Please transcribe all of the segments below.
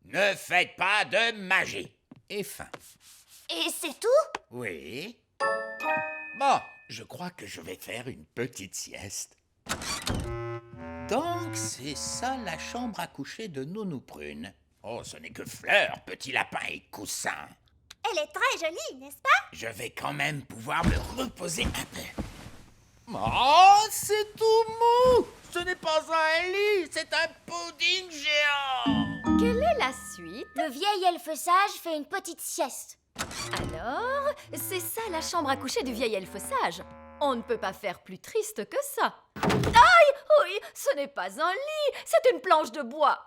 Ne faites pas de magie. Et fin. Et c'est tout? Oui. Bon, je crois que je vais faire une petite sieste. Donc, c'est ça la chambre à coucher de Nounou Prune. Oh, ce n'est que fleurs, petit lapin et coussin. Elle est très jolie, n'est-ce pas? Je vais quand même pouvoir me reposer un peu. Oh, c'est tout mou! Ce n'est pas un lit, c'est un pudding géant! Quelle est la suite? Le vieil elfe sage fait une petite sieste. Alors, c'est ça la chambre à coucher du vieil elfe sage. On ne peut pas faire plus triste que ça. Aïe! Oui, ce n'est pas un lit, c'est une planche de bois.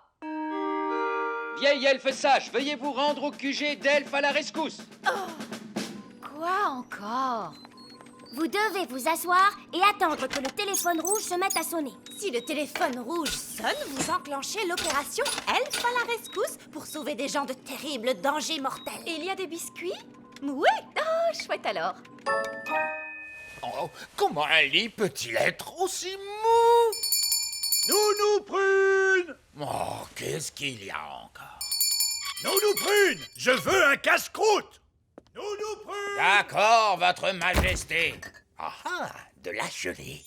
Vieil elfe sage, veuillez vous rendre au QG d'elfe à la rescousse. Quoi encore? Vous devez vous asseoir et attendre que le téléphone rouge se mette à sonner. Si le téléphone rouge sonne, vous enclenchez l'opération Elfe à la rescousse pour sauver des gens de terribles dangers mortels. Il y a des biscuits? Oui, Oh, chouette alors. Oh, comment un lit peut-il être aussi mou? Nounou Prune! Oh, qu'est-ce qu'il y a encore? Nounou Prune! Je veux un casse-croûte! Nounou Prune! D'accord, votre majesté. Ah ah, de la gelée.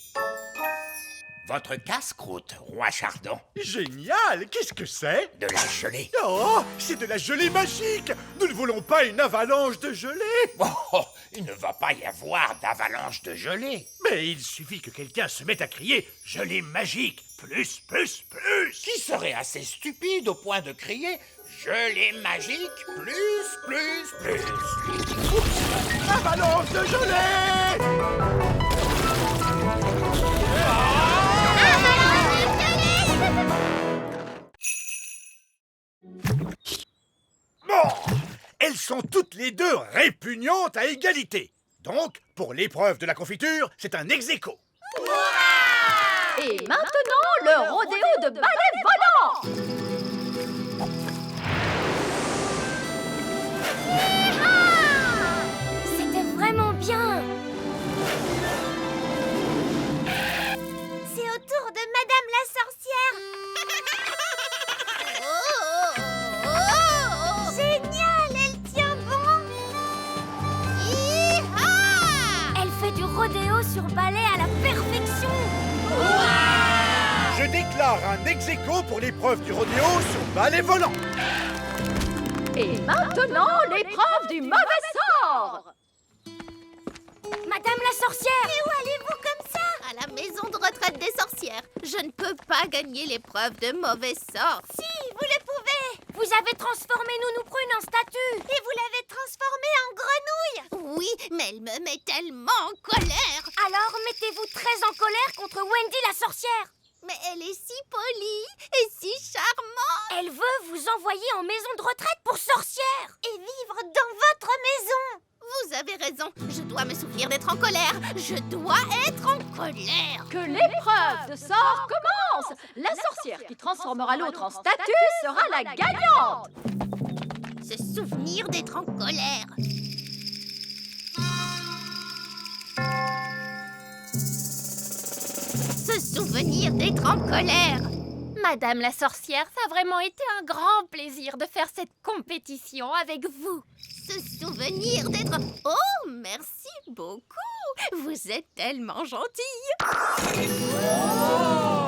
Votre casse-croûte, roi Chardon. Génial! Qu'est-ce que c'est? De la gelée. Oh, c'est de la gelée magique! Nous ne voulons pas une avalanche de gelée! Oh, il ne va pas y avoir d'avalanche de gelée. Mais il suffit que quelqu'un se mette à crier « gelée magique! Plus, plus, plus !» Qui serait assez stupide au point de crier gelée magique, plus, plus, plus. Avalanche de gelée! Bon, elles sont toutes les deux répugnantes à égalité. Donc, pour l'épreuve de la confiture, c'est un ex-aequo. Et maintenant, le rodéo de balai volant. C'était vraiment bien. c'est au tour de Madame la sorcière. Génial, elle tient bon. Elle fait du rodéo sur balai à la perfection. Je déclare un ex-aequo pour l'épreuve du rodéo sur balai volant. Et maintenant, l'épreuve du mauvais sort. Madame la sorcière! Et où allez-vous comme ça? À la maison de retraite des sorcières. Je ne peux pas gagner l'épreuve de mauvais sort. Si, vous le pouvez. Vous avez transformé Nounou Prune en statue. Et vous l'avez transformée en grenouille. Oui, mais elle me met tellement en colère. Alors mettez-vous très en colère contre Wendy la sorcière. Mais elle est si polie et si charmante. Elle veut vous envoyer en maison de retraite pour sorcière. Et vivre dans votre maison. Vous avez raison, je dois me souvenir d'être en colère. Je dois être en colère. Que l'épreuve de sort commence. La sorcière qui transformera l'autre en statue sera la gagnante. Se souvenir d'être en colère. Se souvenir d'être en colère. Madame la sorcière, ça a vraiment été un grand plaisir de faire cette compétition avec vous. Se souvenir d'être... Oh, merci beaucoup. Vous êtes tellement gentille.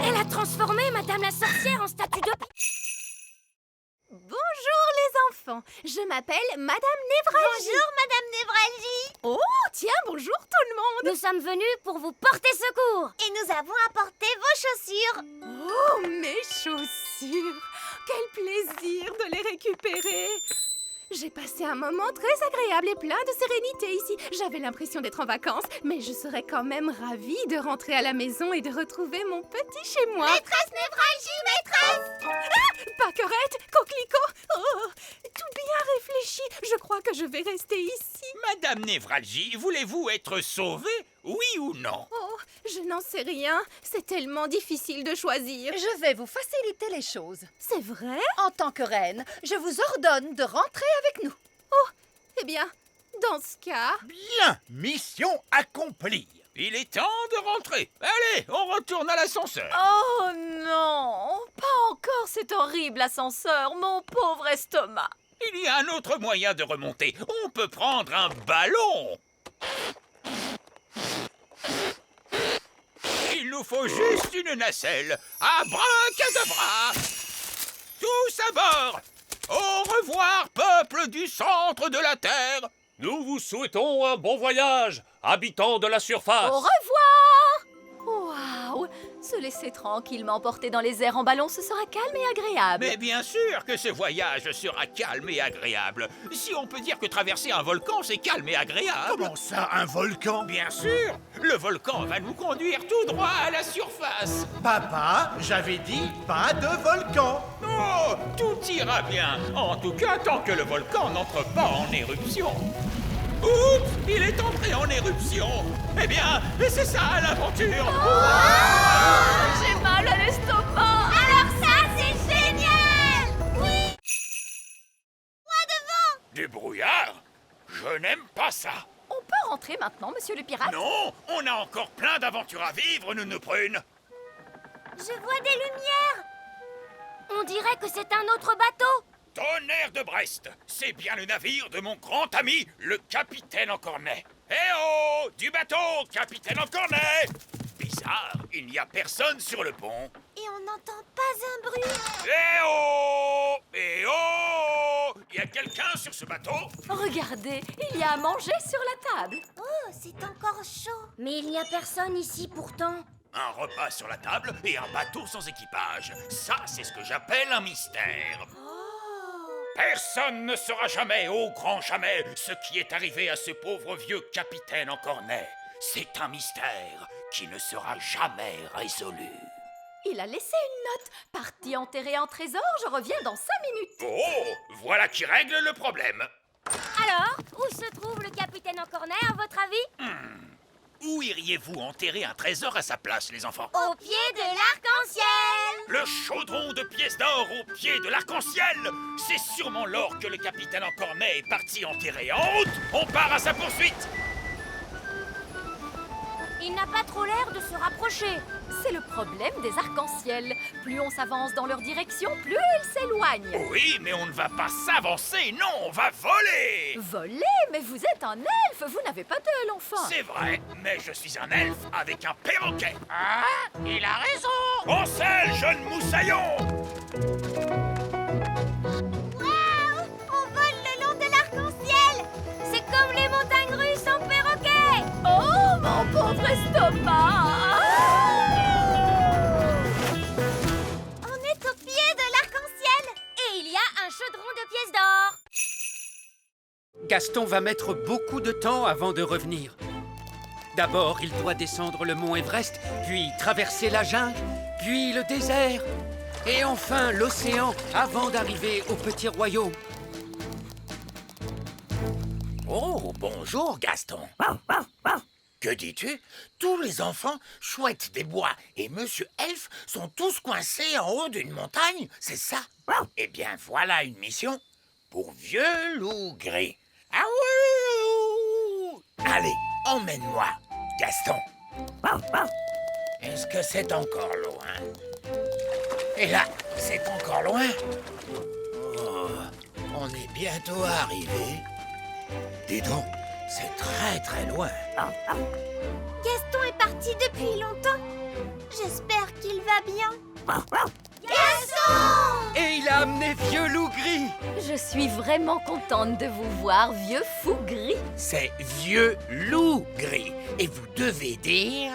Elle a transformé Madame la sorcière en statue de... Bonjour les enfants, je m'appelle Madame Névralgie. Bonjour Madame Névralgie. Oh, tiens, bonjour tout le monde. Nous sommes venus pour vous porter secours. Et nous avons apporté vos chaussures. Oh, mes chaussures. Quel plaisir de les récupérer. J'ai passé un moment très agréable et plein de sérénité ici. J'avais l'impression d'être en vacances, mais je serais quand même ravie de rentrer à la maison et de retrouver mon petit chez-moi. Maîtresse Névralgie, maîtresse! Ah, Paquerette, coquelicot, oh, tout bien réfléchi. Je crois que je vais rester ici. Madame Névralgie, voulez-vous être sauvée, oui ou non? Oh, je n'en sais rien. C'est tellement difficile de choisir. Je vais vous faciliter les choses. C'est vrai? En tant que reine, je vous ordonne de rentrer avec nous. Oh, eh bien, dans ce cas... Bien, mission accomplie. Il est temps de rentrer. Allez, on retourne à l'ascenseur. Oh non, pas encore cet horrible ascenseur, mon pauvre estomac. Il y a un autre moyen de remonter. On peut prendre un ballon. Il nous faut juste une nacelle. Abracadabra! Tous à bord! Au revoir, peuple du centre de la Terre! Nous vous souhaitons un bon voyage, habitants de la surface. Au revoir! Waouh! Se laisser tranquillement porter dans les airs en ballon, ce sera calme et agréable. Mais bien sûr que ce voyage sera calme et agréable. Si on peut dire que traverser un volcan, c'est calme et agréable. Comment ça, un volcan? Bien sûr! Le volcan va nous conduire tout droit à la surface. Papa, j'avais dit pas de volcan. Oh, tout ira bien. En tout cas, tant que le volcan n'entre pas en éruption. Oups, il est entré en éruption. Eh bien, c'est ça l'aventure. J'ai mal à l'estomac! Alors ça, c'est génial! Oui! Du brouillard? Je n'aime pas ça. On peut rentrer maintenant, monsieur le pirate? Non, on a encore plein d'aventures à vivre, Nounou Prune. Je vois des lumières! On dirait que c'est un autre bateau! Tonnerre de Brest, c'est bien le navire de mon grand ami, le capitaine Encornet. Eh oh, du bateau, capitaine Encornet! Bizarre, il n'y a personne sur le pont. Et on n'entend pas un bruit! Eh oh! Eh oh! Y a quelqu'un sur ce bateau? Regardez, il y a à manger sur la table. Oh, c'est encore chaud! Mais il n'y a personne ici pourtant. Un repas sur la table et un bateau sans équipage. Ça, c'est ce que j'appelle un mystère. Personne ne saura jamais, au grand jamais, ce qui est arrivé à ce pauvre vieux capitaine Encornet. C'est un mystère qui ne sera jamais résolu. Il a laissé une note. Parti enterrer un trésor, je reviens dans 5 minutes. Oh, voilà qui règle le problème. Alors, où se trouve le capitaine Encornet, à votre avis? Où iriez-vous enterrer un trésor à sa place, les enfants? Au pied de l'arc-en-ciel! Le chaudron de pièces d'or au pied de l'arc-en-ciel! C'est sûrement l'or que le capitaine Encornet est parti enterrer. En route, on part à sa poursuite! Il n'a pas trop l'air de se rapprocher. C'est le problème des arcs-en-ciel. Plus on s'avance dans leur direction, plus ils s'éloignent. Oui, mais on ne va pas s'avancer, non, on va voler! Voler? Mais vous êtes un elfe, vous n'avez pas d'aile, enfin. C'est vrai, mais je suis un elfe avec un perroquet. Ah, il a raison. En selle, jeune moussaillon! Waouh! On vole le long de l'arc-en-ciel! C'est comme les montagnes russes en perroquet! Oh, mon pauvre estomac! On est au pied de l'arc-en-ciel! Et il y a un chaudron de pièces d'or! Gaston va mettre beaucoup de temps avant de revenir. D'abord, il doit descendre le mont Everest, puis traverser la jungle, puis le désert, et enfin l'océan avant d'arriver au petit royaume. Oh, bonjour, Gaston. Que dis-tu? Tous les enfants chouettes des bois et Monsieur Elfe sont tous coincés en haut d'une montagne, c'est ça? Eh bien, voilà une mission pour Vieux Loup Gris. Ah oui! Allez, emmène-moi, Gaston. Est-ce que c'est encore loin? Et là, c'est encore loin? Oh, on est bientôt arrivé. Dis donc, c'est très très loin. Gaston est parti depuis longtemps. J'espère qu'il va bien. Gaston! Et il a amené Vieux Loup Gris. Je suis vraiment contente de vous voir, vieux fou gris. C'est Vieux Loup Gris. Et vous devez dire...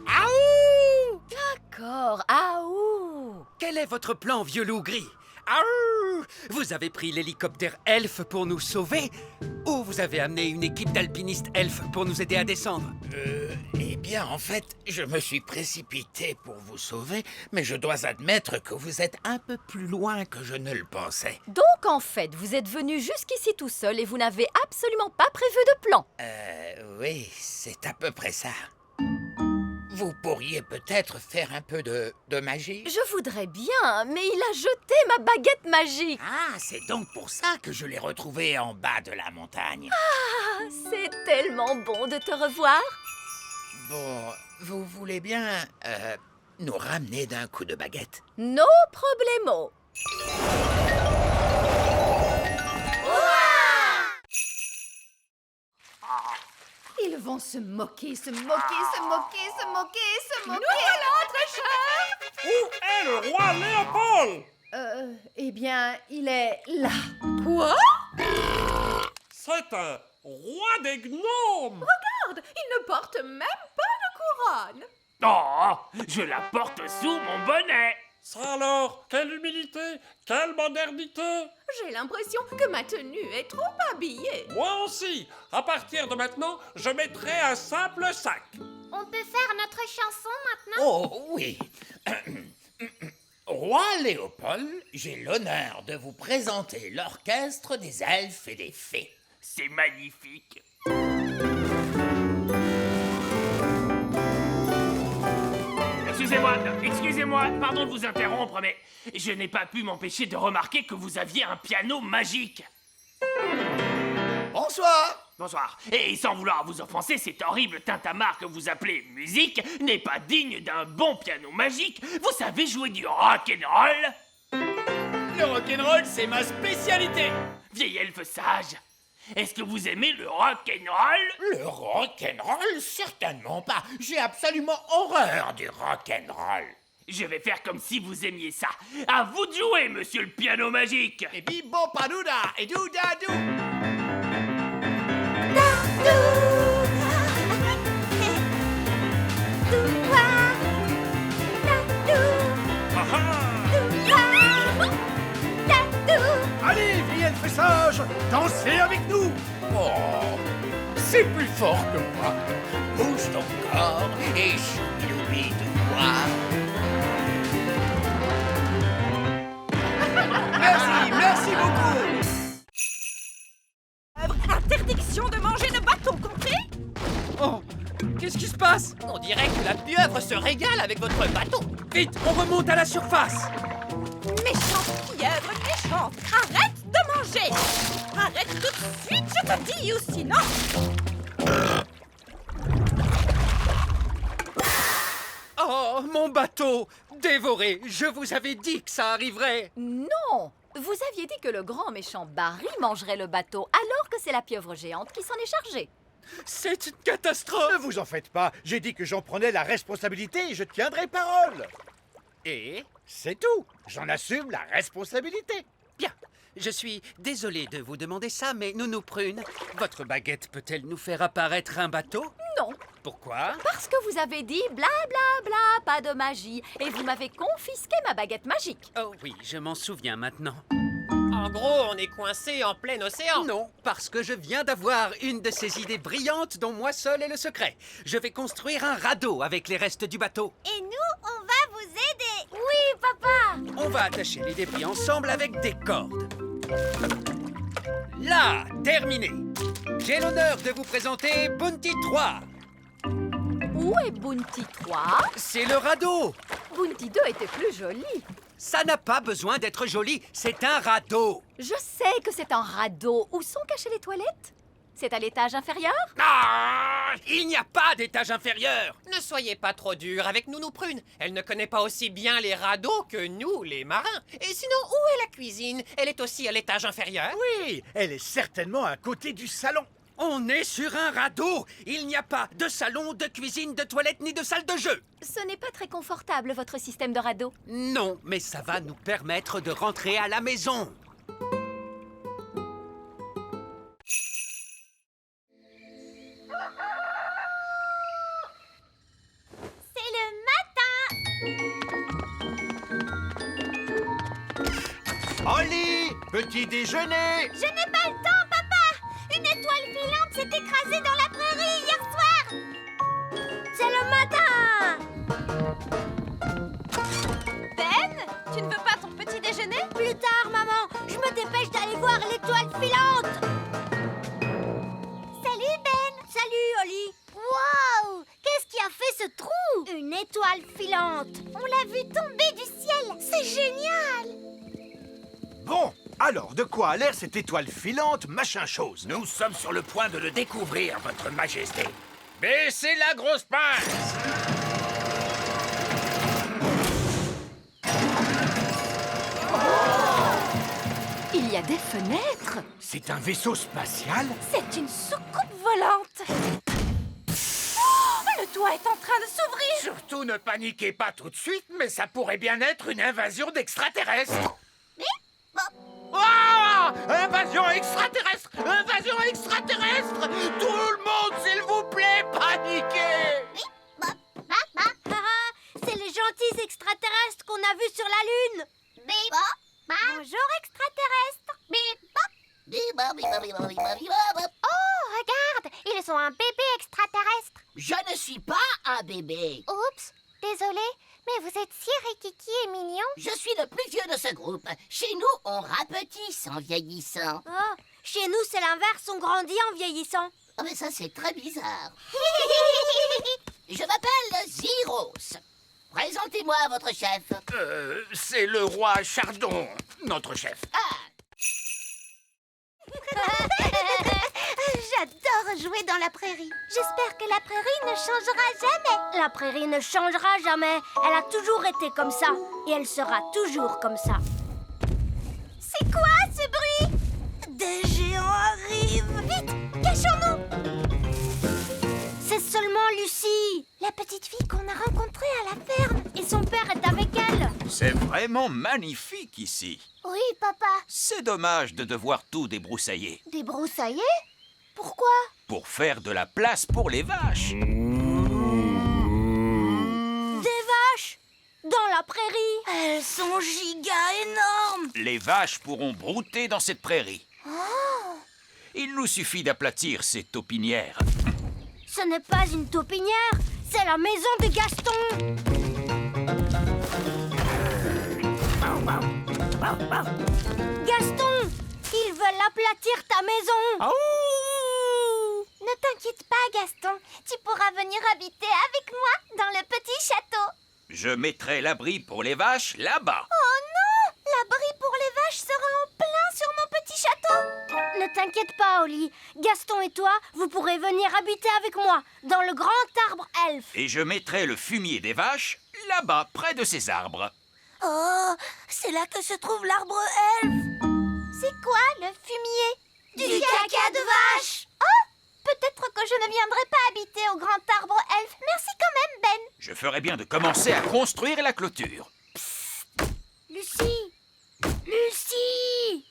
Aouh! D'accord, aouh! Quel est votre plan, Vieux Loup Gris? Aouh! Vous avez pris l'hélicoptère elfe pour nous sauver? Ou vous avez amené une équipe d'alpinistes elfes pour nous aider à descendre? Eh bien, en fait, je me suis précipité pour vous sauver, mais je dois admettre que vous êtes un peu plus loin que je ne le pensais. Donc, en fait, vous êtes venu jusqu'ici tout seul et vous n'avez absolument pas prévu de plan. Oui, c'est à peu près ça. Vous pourriez peut-être faire un peu de magie? Je voudrais bien, mais il a jeté ma baguette magique. Ah, c'est donc pour ça que je l'ai retrouvé en bas de la montagne. Ah, c'est tellement bon de te revoir. Bon, vous voulez bien nous ramener d'un coup de baguette? No problemo. Ils vont se moquer, se moquer, se moquer, se moquer, se moquer. Nous voilà, très cher. Où est le roi Léopold? Eh bien, il est là. Quoi? C'est un roi des gnomes. Regarde, il ne porte même pas de couronne. Oh, je la porte sous mon bonnet. Ça alors, quelle humilité, quelle modernité. J'ai l'impression que ma tenue est trop habillée. Moi aussi, à partir de maintenant, je mettrai un simple sac. On peut faire notre chanson maintenant? Oh oui. Roi Léopold, j'ai l'honneur de vous présenter l'orchestre des elfes et des fées. C'est magnifique. Excusez-moi, pardon de vous interrompre, mais je n'ai pas pu m'empêcher de remarquer que vous aviez un piano magique. Bonsoir. Bonsoir. Et sans vouloir vous offenser, cet horrible tintamarre que vous appelez musique n'est pas digne d'un bon piano magique. Vous savez jouer du rock'n'roll? Le rock'n'roll, c'est ma spécialité. Vieil elfe sage, est-ce que vous aimez le rock'n'roll? Le rock'n'roll, certainement pas. J'ai absolument horreur du rock'n'roll. Je vais faire comme si vous aimiez ça. À vous de jouer, monsieur le piano magique. Et bibo padouda et doudadou. Allez, vieil elfe sage, dansez avec nous. Oh, c'est plus fort que moi. Bouge ton corps et choubi-doubi-dou-moi. Merci beaucoup. Interdiction de manger de bâton, compris? Oh, qu'est-ce qui se passe? On dirait que la pieuvre se régale avec votre bâton. Vite, on remonte à la surface. Méchante pieuvre, méchante! Arrête de manger! Arrête tout de suite, je te dis, ou sinon... Oh, mon bateau! Dévoré! Je vous avais dit que ça arriverait! Non, vous aviez dit que le grand méchant Barry mangerait le bateau, alors que c'est la pieuvre géante qui s'en est chargée. C'est une catastrophe! Ne vous en faites pas, j'ai dit que j'en prenais la responsabilité et je tiendrai parole. Et? C'est tout, j'en assume la responsabilité. Bien, je suis désolé de vous demander ça, mais Nounou Prune, votre baguette peut-elle nous faire apparaître un bateau? Non, Pourquoi? parce que vous avez dit bla bla bla, pas de magie, et vous m'avez confisqué ma baguette magique. Oh oui, je m'en souviens maintenant. En gros, on est coincé en plein océan. Non, parce que je viens d'avoir une de ces idées brillantes dont moi seul est le secret. Je vais construire un radeau avec les restes du bateau. Et nous, on va vous aider. Oui, papa. On va attacher les débris ensemble avec des cordes. Là, terminé. J'ai l'honneur de vous présenter Bounty 3. Où est Bounty 3? C'est le radeau. Bounty 2 était plus joli. Ça n'a pas besoin d'être joli, c'est un radeau. Je sais que c'est un radeau. Où sont cachées les toilettes? C'est à l'étage inférieur? Ah, il n'y a pas d'étage inférieur. Ne soyez pas trop dur avec Nounou Prune. Elle ne connaît pas aussi bien les radeaux que nous, les marins. Et sinon, où est la cuisine? Elle est aussi à l'étage inférieur. Oui, elle est certainement à côté du salon. On est sur un radeau. Il n'y a pas de salon, de cuisine, de toilette ni de salle de jeu. Ce n'est pas très confortable, votre système de radeau. Non, mais ça va nous permettre de rentrer à la maison. C'est le matin. Holly, petit déjeuner. Je n'ai pas le temps, papa. Une étoile filante s'est écrasée dans la prairie hier soir. C'est le matin. Ben, tu ne veux pas ton petit déjeuner? Plus tard, maman. Je me dépêche d'aller voir l'étoile filante. Salut, Ben. Salut, Holly. Waouh! Qu'est-ce qui a fait ce trou? Une étoile filante. On l'a vue tomber du ciel. C'est génial. Bon, alors de quoi a l'air cette étoile filante, machin chose? Nous sommes sur le point de le découvrir, votre majesté. Baissez la grosse pince. Il y a des fenêtres. C'est un vaisseau spatial? C'est une soucoupe volante. Oh, le toit est en train de s'ouvrir. Surtout ne paniquez pas tout de suite, mais ça pourrait bien être une invasion d'extraterrestres. Ah! Invasion extraterrestre! Invasion extraterrestre! Tout le monde, s'il vous plaît, paniquez! C'est les gentils extraterrestres qu'on a vus sur la Lune. Bonjour extraterrestres. Oh, regarde, ils sont un bébé extraterrestre. Je ne suis pas un bébé. Oups, désolé, mais vous êtes si rikiki et mignon. Je suis le plus vieux de ce groupe. Chez nous, on rapetisse en vieillissant. Oh, chez nous, c'est l'inverse, on grandit en vieillissant. Oh, mais ça, c'est très bizarre. Je m'appelle Zyros. Présentez-moi votre chef. C'est le roi Chardon, notre chef. J'adore jouer dans la prairie. J'espère que la prairie ne changera jamais. La prairie ne changera jamais. Elle a toujours été comme ça. Et elle sera toujours comme ça. C'est quoi ce bruit? Des géants arrivent. Vite, cachons-nous. C'est seulement Lucie, la petite fille qu'on a rencontrée à la ferme. Et son père est avec elle. C'est vraiment magnifique ici. Oui, papa. C'est dommage de devoir tout débroussailler. Débroussailler? Pourquoi? Pour faire de la place pour les vaches. Des vaches? Dans la prairie? Elles sont giga énormes. Les vaches pourront brouter dans cette prairie. Oh. Il nous suffit d'aplatir ces taupinières. Ce n'est pas une taupinière, c'est la maison de Gaston. Gaston, ils veulent aplatir ta maison. Ne t'inquiète pas, Gaston. Tu pourras venir habiter avec moi dans le petit château. Je mettrai l'abri pour les vaches là-bas. Oh non! L'abri pour les vaches sera en plein sur mon petit château. Ne t'inquiète pas, Oli. Gaston et toi, vous pourrez venir habiter avec moi dans le grand arbre elfe. Et je mettrai le fumier des vaches là-bas, près de ces arbres. Oh, c'est là que se trouve l'arbre elfe. C'est quoi le fumier? Du caca de vache. Oh! Peut-être que je ne viendrai pas habiter au grand arbre elfe. Merci quand même, Ben. Je ferais bien de commencer à construire la clôture. Lucie! Lucie!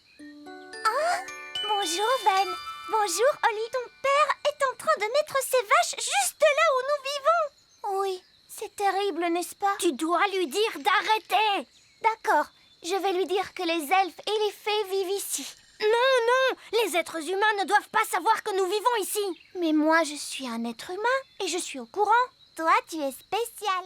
Bonjour, Ben. Bonjour, Oli. Ton père est en train de mettre ses vaches juste là où nous vivons. Oui, c'est terrible, n'est-ce pas? Tu dois lui dire d'arrêter. D'accord, je vais lui dire que les elfes et les fées vivent ici. Non, les êtres humains ne doivent pas savoir que nous vivons ici. Mais moi, je suis un être humain et je suis au courant. Toi, tu es spécial.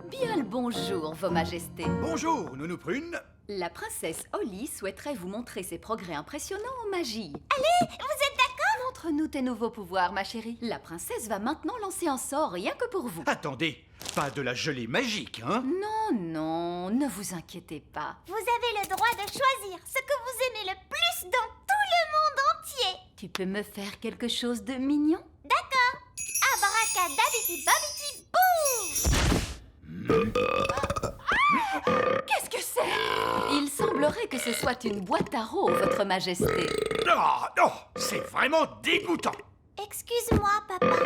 Bien le bonjour, Vos Majestés. Bonjour, Nounou Prune. La princesse Holly souhaiterait vous montrer ses progrès impressionnants en magie. Allez, vous êtes d'accord? Montre-nous tes nouveaux pouvoirs, ma chérie. La princesse va maintenant lancer un sort rien que pour vous. Attendez, pas de la gelée magique, hein? Non, ne vous inquiétez pas. Vous avez le droit de choisir ce que vous aimez le plus dans tout le monde entier. Tu peux me faire quelque chose de mignon? D'accord. Abracadabiti babiti bouh! Qu'est-ce que c'est? Il semblerait que ce soit une boîte à rots, Votre Majesté. Non, c'est vraiment dégoûtant. Excuse-moi, papa.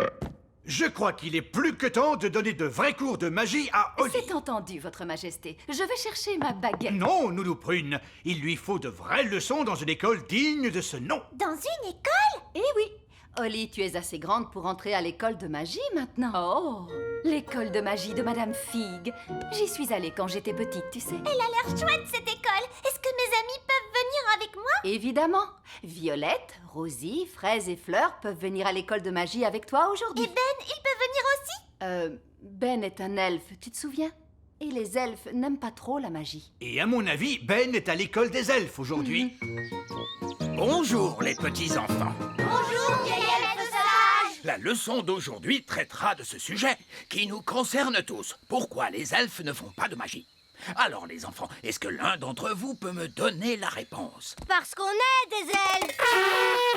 Je crois qu'il est plus que temps de donner de vrais cours de magie à Holly. C'est entendu, Votre Majesté. Je vais chercher ma baguette. Non, Nounou Prune, il lui faut de vraies leçons dans une école digne de ce nom. Dans une école? Eh oui. Holly, tu es assez grande pour entrer à l'école de magie maintenant. Oh, l'école de magie de Madame Fig. J'y suis allée quand j'étais petite, tu sais. Elle a l'air chouette, cette école. Est-ce que mes amis peuvent venir avec moi? Évidemment. Violette, Rosie, Fraise et Fleur peuvent venir à l'école de magie avec toi aujourd'hui. Et Ben, il peut venir aussi? Ben est un elfe, tu te souviens? Et les elfes n'aiment pas trop la magie. Et à mon avis, Ben est à l'école des elfes aujourd'hui. Bonjour les petits-enfants. Bonjour, vieil elfe sage. La leçon d'aujourd'hui traitera de ce sujet qui nous concerne tous. Pourquoi les elfes ne font pas de magie? Alors les enfants, est-ce que l'un d'entre vous peut me donner la réponse? Parce qu'on est des elfes.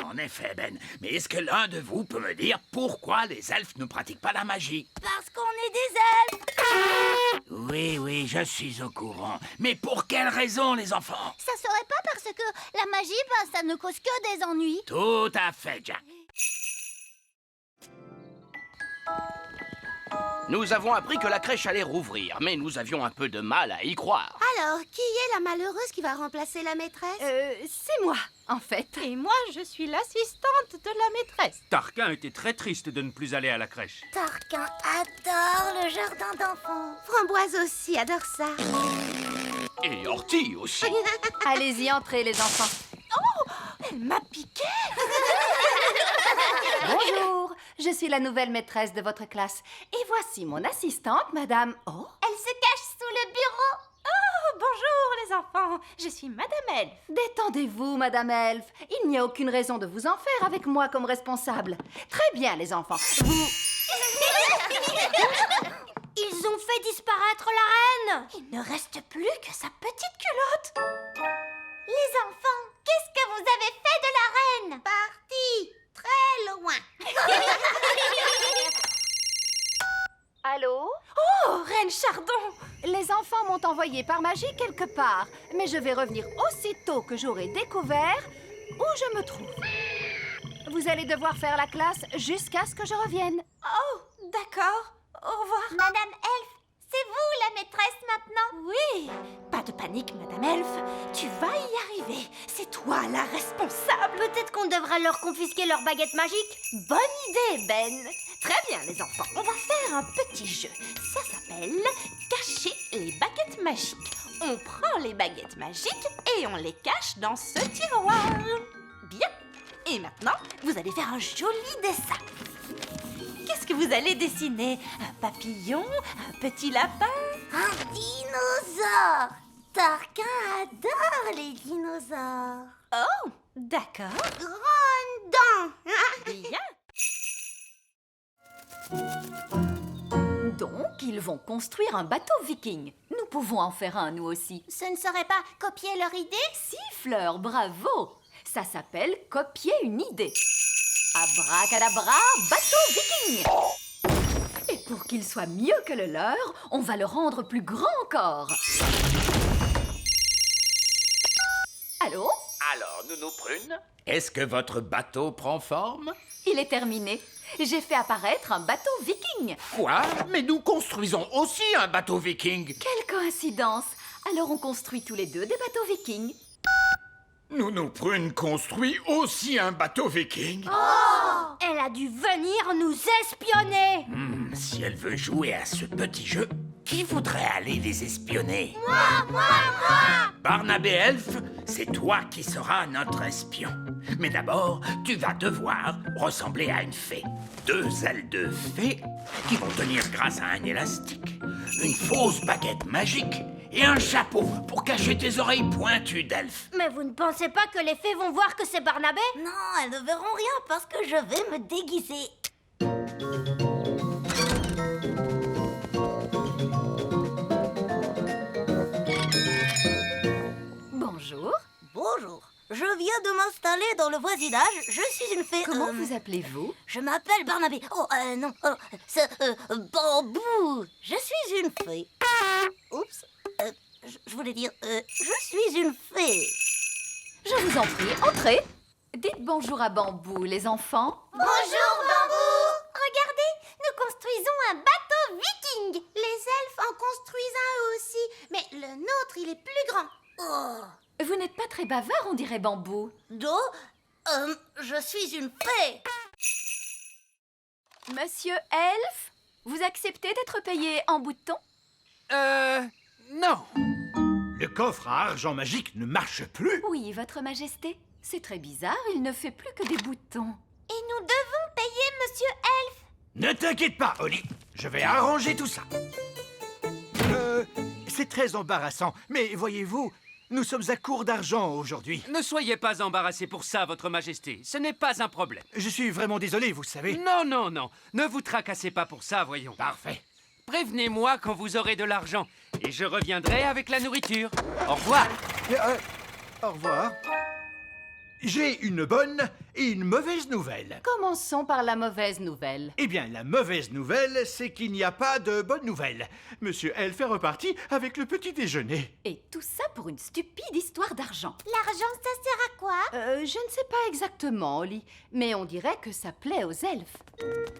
En effet, Ben, mais est-ce que l'un de vous peut me dire pourquoi les elfes ne pratiquent pas la magie? Parce qu'on est des elfes. Oui, je suis au courant. Mais pour quelle raison, les enfants? Ça serait pas parce que la magie, ça ne cause que des ennuis. Tout à fait, Jack. Nous avons appris que la crèche allait rouvrir, mais nous avions un peu de mal à y croire. Alors, qui est la malheureuse qui va remplacer la maîtresse? C'est moi, en fait. Et moi, je suis l'assistante de la maîtresse. Tarquin était très triste de ne plus aller à la crèche. Tarquin adore le jardin d'enfants. Framboise aussi adore ça. Et Ortie aussi. Allez-y, entrez, les enfants. Elle m'a piqué. Bonjour, je suis la nouvelle maîtresse de votre classe. Et voici mon assistante, madame... Oh, Elle se cache sous le bureau. Oh, bonjour les enfants, je suis Madame Elfe. détendez-vous, madame Elfe. Il n'y a aucune raison de vous en faire avec moi comme responsable. Très bien, les enfants. Vous... Ils ont fait disparaître la reine. Il ne reste plus que sa petite culotte. Les enfants, qu'est-ce que vous avez fait de la reine? Parti très loin. Allô? Oh, Reine Chardon. Les enfants m'ont envoyé par magie quelque part, mais je vais revenir aussitôt que j'aurai découvert où je me trouve. Vous allez devoir faire la classe jusqu'à ce que je revienne. Oh, d'accord. Au revoir. Madame Elfe, c'est vous la maîtresse maintenant? Oui, pas de panique, Madame Elfe. Tu vas y arriver. C'est toi la responsable. Peut-être qu'on devrait leur confisquer leur baguette magique. Bonne idée, Ben. Très bien, les enfants. On va faire un petit jeu. Ça s'appelle cacher les baguettes magiques. On prend les baguettes magiques et on les cache dans ce tiroir. Bien. Et maintenant, vous allez faire un joli dessin. Qu'est-ce que vous allez dessiner? Un papillon? Un petit lapin? Un dinosaure. Tarquin adore les dinosaures. Oh, d'accord. Grande dent. Bien. Donc, ils vont construire un bateau viking. Nous pouvons en faire un, nous aussi. Ce ne serait pas copier leur idée? Si, Fleur, bravo! Ça s'appelle copier une idée. Abracadabra, bateau viking! Et pour qu'il soit mieux que le leur, on va le rendre plus grand encore. Allô? Alors, Nounou Prune, est-ce que votre bateau prend forme? Il est terminé. J'ai fait apparaître un bateau viking. Quoi? Mais nous construisons aussi un bateau viking. Quelle coïncidence! Alors on construit tous les deux des bateaux vikings. Nounou Prune construit aussi un bateau viking. Elle a dû venir nous espionner. Si elle veut jouer à ce petit jeu, qui voudrait aller les espionner? Moi. Barnabé Elfe, c'est toi qui seras notre espion. Mais d'abord, tu vas devoir ressembler à une fée. 2 ailes de fée qui vont tenir grâce à un élastique, une fausse baguette magique et un chapeau pour cacher tes oreilles pointues d'elfe. Mais vous ne pensez pas que les fées vont voir que c'est Barnabé? Non, elles ne verront rien parce que je vais me déguiser. Bonjour. Bonjour. Je viens de m'installer dans le voisinage. Je suis une fée. Comment vous appelez-vous? Je m'appelle Barnabé. Oh, non. C'est Bambou. Je suis une fée. Oups. Je voulais dire, je suis une fée. Je vous en prie, entrez. Dites bonjour à Bambou, les enfants. Bonjour, Bambou. Regardez, nous construisons un bateau viking. Les elfes en construisent un eux aussi, mais le nôtre, il est plus grand. Oh. Vous n'êtes pas très bavard, on dirait Bambou. Je suis une fée. Monsieur Elfe, vous acceptez d'être payé en boutons? Non. Le coffre à argent magique ne marche plus. Oui, votre majesté. C'est très bizarre, il ne fait plus que des boutons. Et nous devons payer Monsieur Elfe. Ne t'inquiète pas, Holly. Je vais arranger tout ça. C'est très embarrassant, mais voyez-vous, nous sommes à court d'argent aujourd'hui. Ne soyez pas embarrassé pour ça, votre majesté. Ce n'est pas un problème. Je suis vraiment désolé, vous savez. Non. Ne vous tracassez pas pour ça, voyons. Parfait. Prévenez-moi quand vous aurez de l'argent. et je reviendrai avec la nourriture. Au revoir. Au revoir. J'ai une bonne et une mauvaise nouvelle. Commençons par la mauvaise nouvelle. Eh bien, la mauvaise nouvelle, c'est qu'il n'y a pas de bonne nouvelle. Monsieur Elf est reparti avec le petit déjeuner. Et tout ça pour une stupide histoire d'argent. L'argent, ça sert à quoi? Je ne sais pas exactement, Oli, mais on dirait que ça plaît aux elfes.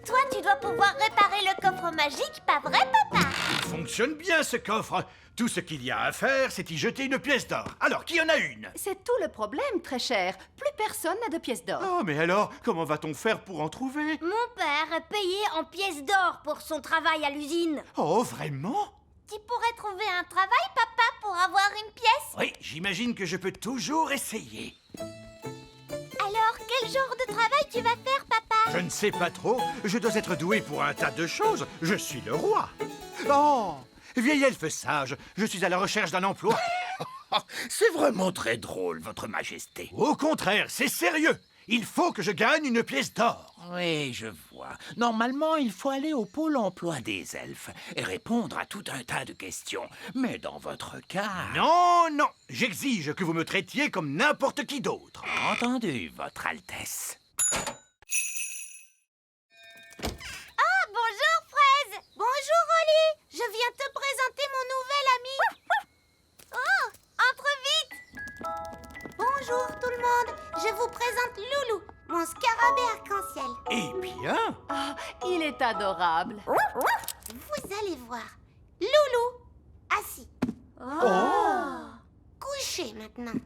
Toi, tu dois pouvoir réparer le coffre magique, pas vrai, papa? Il fonctionne bien, ce coffre. Tout ce qu'il y a à faire, c'est y jeter une pièce d'or. Alors, qui en a une? C'est tout le problème, très cher. Plus personne n'a de pièces d'or. Oh, mais alors, comment va-t-on faire pour en trouver? Mon père est payé en pièces d'or pour son travail à l'usine. Oh, vraiment? Tu pourrais trouver un travail, papa, pour avoir une pièce? Oui, j'imagine que je peux toujours essayer. Alors, quel genre de travail tu vas faire, papa? Je ne sais pas trop. Je dois être doué pour un tas de choses. Je suis le roi. Oh, vieil elfe sage, je suis à la recherche d'un emploi. C'est vraiment très drôle, votre majesté. Au contraire, c'est sérieux. Il faut que je gagne une pièce d'or. Oui, je vois. Normalement, il faut aller au pôle emploi des elfes et répondre à tout un tas de questions. Mais dans votre cas... Non, non, j'exige que vous me traitiez comme n'importe qui d'autre. Entendu, votre Altesse. Ah, bonjour, Fraise. Bonjour, Oli. Je viens te présenter mon nouvel ami. Oh, entre vite. Bonjour, tout le monde. Je vous présente Loulou, mon scarabée arc-en-ciel. Eh bien... Ah, il est adorable. Vous allez voir. Loulou, assis. Oh. Couché maintenant.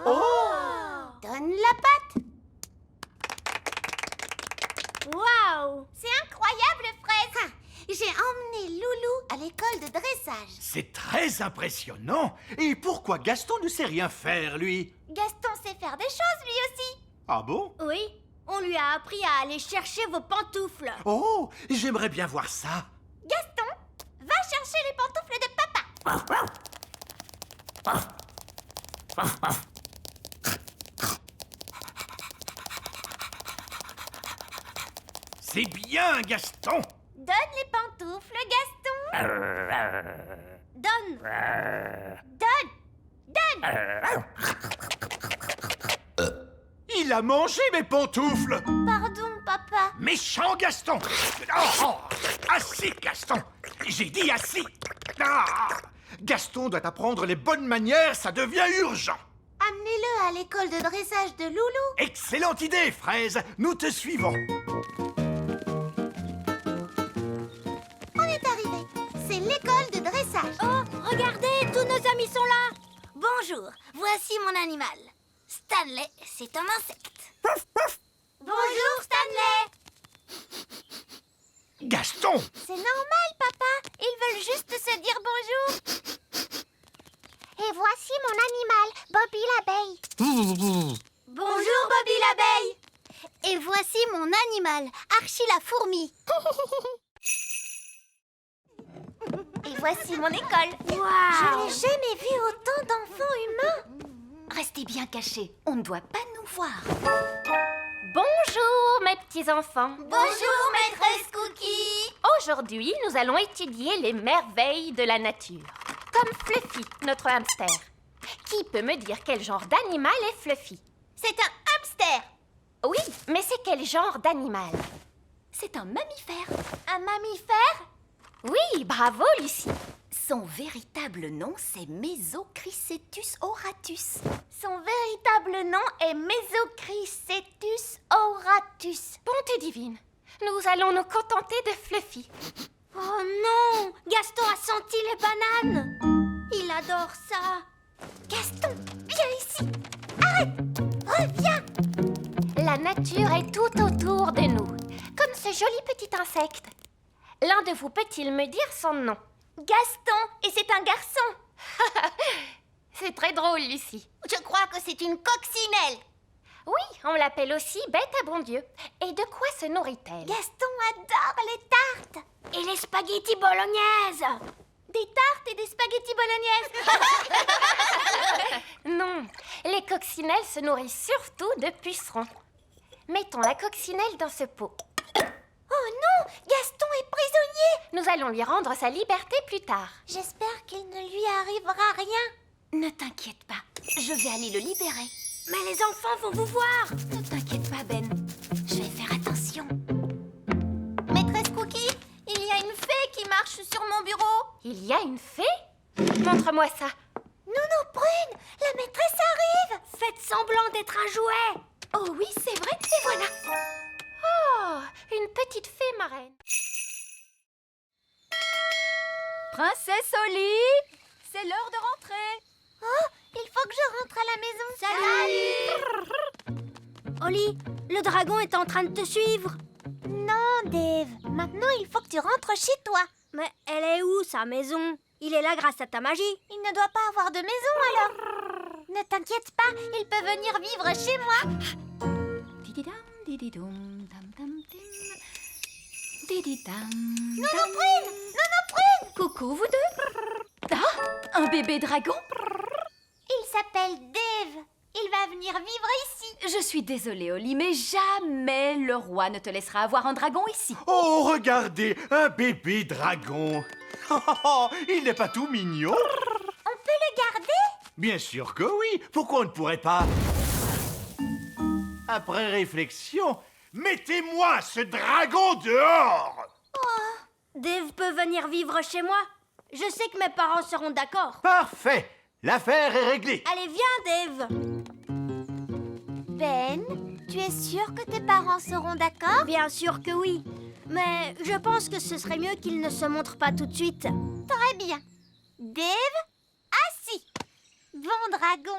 Oh. Donne la patte. Waouh! C'est incroyable, Fraise! J'ai emmené Loulou à l'école de dressage. C'est très impressionnant. Et pourquoi Gaston ne sait rien faire, lui? Gaston sait faire des choses, lui aussi. Ah bon? Oui, on lui a appris à aller chercher vos pantoufles. Oh, j'aimerais bien voir ça. Gaston, va chercher les pantoufles de papa. C'est bien, Gaston. Donne les pantoufles, Gaston. Donne. Il a mangé mes pantoufles. Pardon, papa. Méchant Gaston. Oh, assis, Gaston. J'ai dit assis. Ah, Gaston doit apprendre les bonnes manières, ça devient urgent. Amenez-le à l'école de dressage de Loulou. Excellente idée, Fraise. Nous te suivons. On est arrivé. C'est l'école de dressage. Oh, regardez, tous nos amis sont là. Bonjour, voici mon animal. Stanley, c'est un insecte. Bonjour, Stanley. Gaston. C'est normal, papa. Ils veulent juste se dire bonjour. Et voici mon animal, Bobby l'abeille. Bonjour, Bobby l'abeille. Et voici mon animal, Archie la fourmi. Et voici mon école. Je n'ai jamais vu autant d'enfants humains. Restez bien cachés, on ne doit pas nous voir. Bonjour, mes petits enfants. Bonjour, maîtresse Cookie. Aujourd'hui, nous allons étudier les merveilles de la nature. Comme Fluffy, notre hamster. Qui peut me dire quel genre d'animal est Fluffy? C'est un hamster. Oui, mais c'est quel genre d'animal? C'est un mammifère. Un mammifère? Oui, bravo, Lucie. Son véritable nom, c'est Mesochrysetus auratus. Son véritable nom est Mesochrysetus auratus. Bonté divine, nous allons nous contenter de Fluffy. Oh non! Gaston a senti les bananes. Il adore ça. Gaston, viens ici. Arrête! Reviens! La nature est tout autour de nous, comme ce joli petit insecte. L'un de vous peut-il me dire son nom? Gaston, et c'est un garçon. C'est très drôle, Lucie. Je crois que c'est une coccinelle. Oui, on l'appelle aussi bête à bon Dieu. Et de quoi se nourrit-elle? Gaston adore les tartes. Et les spaghettis bolognaises. Des tartes et des spaghettis bolognaises. Non, les coccinelles se nourrissent surtout de pucerons. Mettons la coccinelle dans ce pot. Oh Oh non, Gaston est prisonnier. Nous allons lui rendre sa liberté plus tard. J'espère qu'il ne lui arrivera rien. Ne t'inquiète pas, je vais aller le libérer. Mais les enfants vont vous voir. Ne t'inquiète pas, Ben. Je vais faire attention. Maîtresse Cookie, il y a une fée qui marche sur mon bureau. Il y a une fée? Montre-moi ça. Nounou Prune, la maîtresse arrive. Faites semblant d'être un jouet. Oh oui, c'est vrai, et voilà. Oh, une petite fée marraine. Princesse Oli, c'est l'heure de rentrer. Oh, il faut que je rentre à la maison. Salut. Oli, le dragon est en train de te suivre. Non, Dave. Maintenant, il faut que tu rentres chez toi. Mais elle est où, sa maison? Il est là grâce à ta magie. Il ne doit pas avoir de maison, alors. Ne t'inquiète pas, il peut venir vivre chez moi. Dididam, dididoum, dam, dam, dim. Dididam, Nounou dam. Prune, Nounou Prune. Coucou, vous deux. Ah, un bébé dragon. Il s'appelle Dave. Il va venir vivre ici. Je suis désolée, Oli, mais jamais le roi ne te laissera avoir un dragon ici. Oh, regardez, un bébé dragon. Oh, il n'est pas tout mignon? On peut le garder? Bien sûr que oui. Pourquoi on ne pourrait pas? Après réflexion, mettez-moi ce dragon dehors! Dave peut venir vivre chez moi. Je sais que mes parents seront d'accord. Parfait. L'affaire est réglée. Allez, viens, Dave. Ben, tu es sûr que tes parents seront d'accord? Bien sûr que oui. Mais je pense que ce serait mieux qu'ils ne se montrent pas tout de suite. Très bien. Dave, assis. Bon dragon.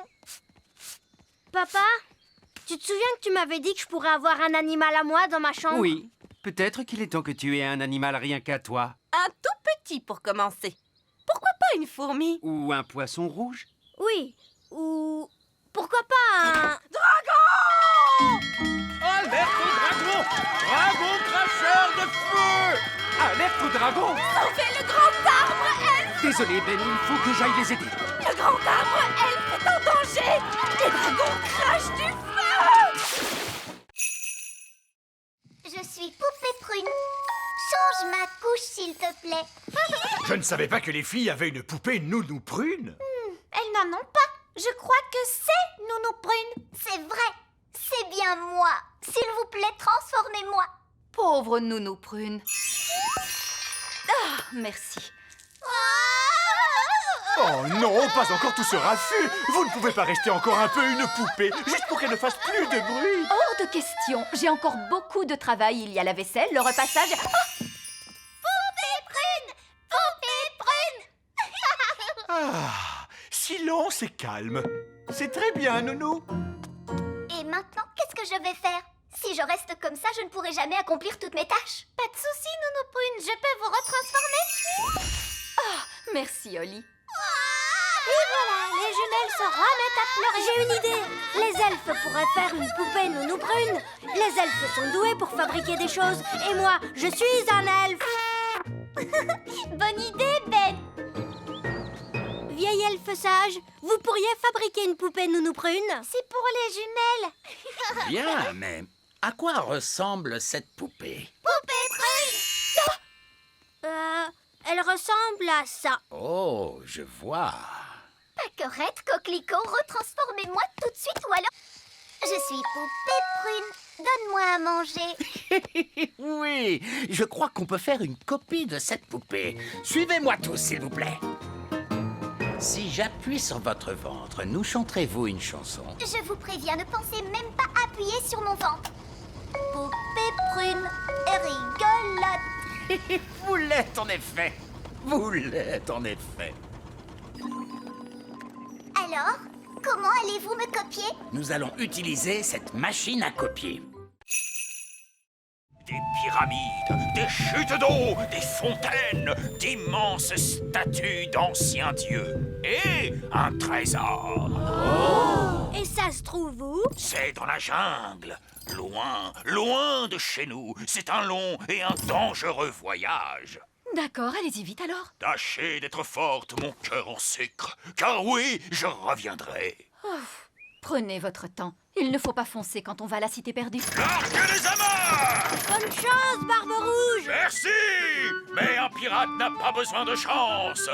Papa, tu te souviens que tu m'avais dit que je pourrais avoir un animal à moi dans ma chambre? Oui, peut-être qu'il est temps que tu aies un animal rien qu'à toi. Un tout petit pour commencer. Pourquoi pas une fourmi? Ou un poisson rouge. Oui. Ou pourquoi pas un... Alerte au dragon! Dragon cracheur de feu! Alerte au dragon! Sauvez le grand arbre, elfe! Désolé, Ben, il faut que j'aille les aider. Le grand arbre, elfe, est en danger! Les dragons crachent du feu! Je suis Poupée Prune. Change ma couche, s'il te plaît. Je ne savais pas que les filles avaient une poupée Nounou Prune. Elles n'en ont pas. Je crois que c'est Nounou Prune. C'est vrai. C'est bien moi. S'il vous plaît, transformez-moi. Pauvre Nounou Prune. Ah, merci. Oh non, pas encore tout ce raffut. Vous ne pouvez pas rester encore un peu une poupée, juste pour qu'elle ne fasse plus de bruit. Hors de question. J'ai encore beaucoup de travail. Il y a la vaisselle, le repassage. Ah, Poupée Prune. Poupée Prune. Ah, silence et calme. C'est très bien, Nounou. Et maintenant, qu'est-ce que je vais faire? Si je reste comme ça, je ne pourrai jamais accomplir toutes mes tâches. Pas de souci, Nounou Prune. Je peux vous retransformer. merci, Oli. Et voilà, les jumelles se remettent à pleurer. J'ai une idée. Les elfes pourraient faire une poupée Nounou Prune. Les elfes sont doués pour fabriquer des choses. Et moi, je suis un elfe. Bonne idée, Ben. Vieil elfe sage, vous pourriez fabriquer une poupée Nounou Prune? C'est pour les jumelles. Bien, mais à quoi ressemble cette poupée? Poupée Prune. Elle ressemble à ça. Oh, je vois. Paquerette, coquelicot, retransformez-moi tout de suite ou alors... Je suis Poupée Prune. Donne-moi à manger. Oui, je crois qu'on peut faire une copie de cette poupée. Suivez-moi tous, s'il vous plaît. Si j'appuie sur votre ventre, nous chanterez-vous une chanson? Je vous préviens, ne pensez même pas appuyer sur mon ventre. Poupée Prune et rigolote. Vous l'êtes en effet. Vous l'êtes en effet. Alors, comment allez-vous me copier? Nous allons utiliser cette machine à copier. Des pyramides, des chutes d'eau, des fontaines, d'immenses statues d'anciens dieux et un trésor. Et ça se trouve où? C'est dans la jungle, loin, loin de chez nous. C'est un long et un dangereux voyage. D'accord, allez-y vite alors. Tâchez d'être forte, mon cœur en sucre, car oui, je reviendrai. Prenez votre temps Il ne faut pas foncer quand on va à la cité perdue. Larguez les amarres! Bonne chance, Barbe Rouge! Merci! Mais un pirate n'a pas besoin de chance!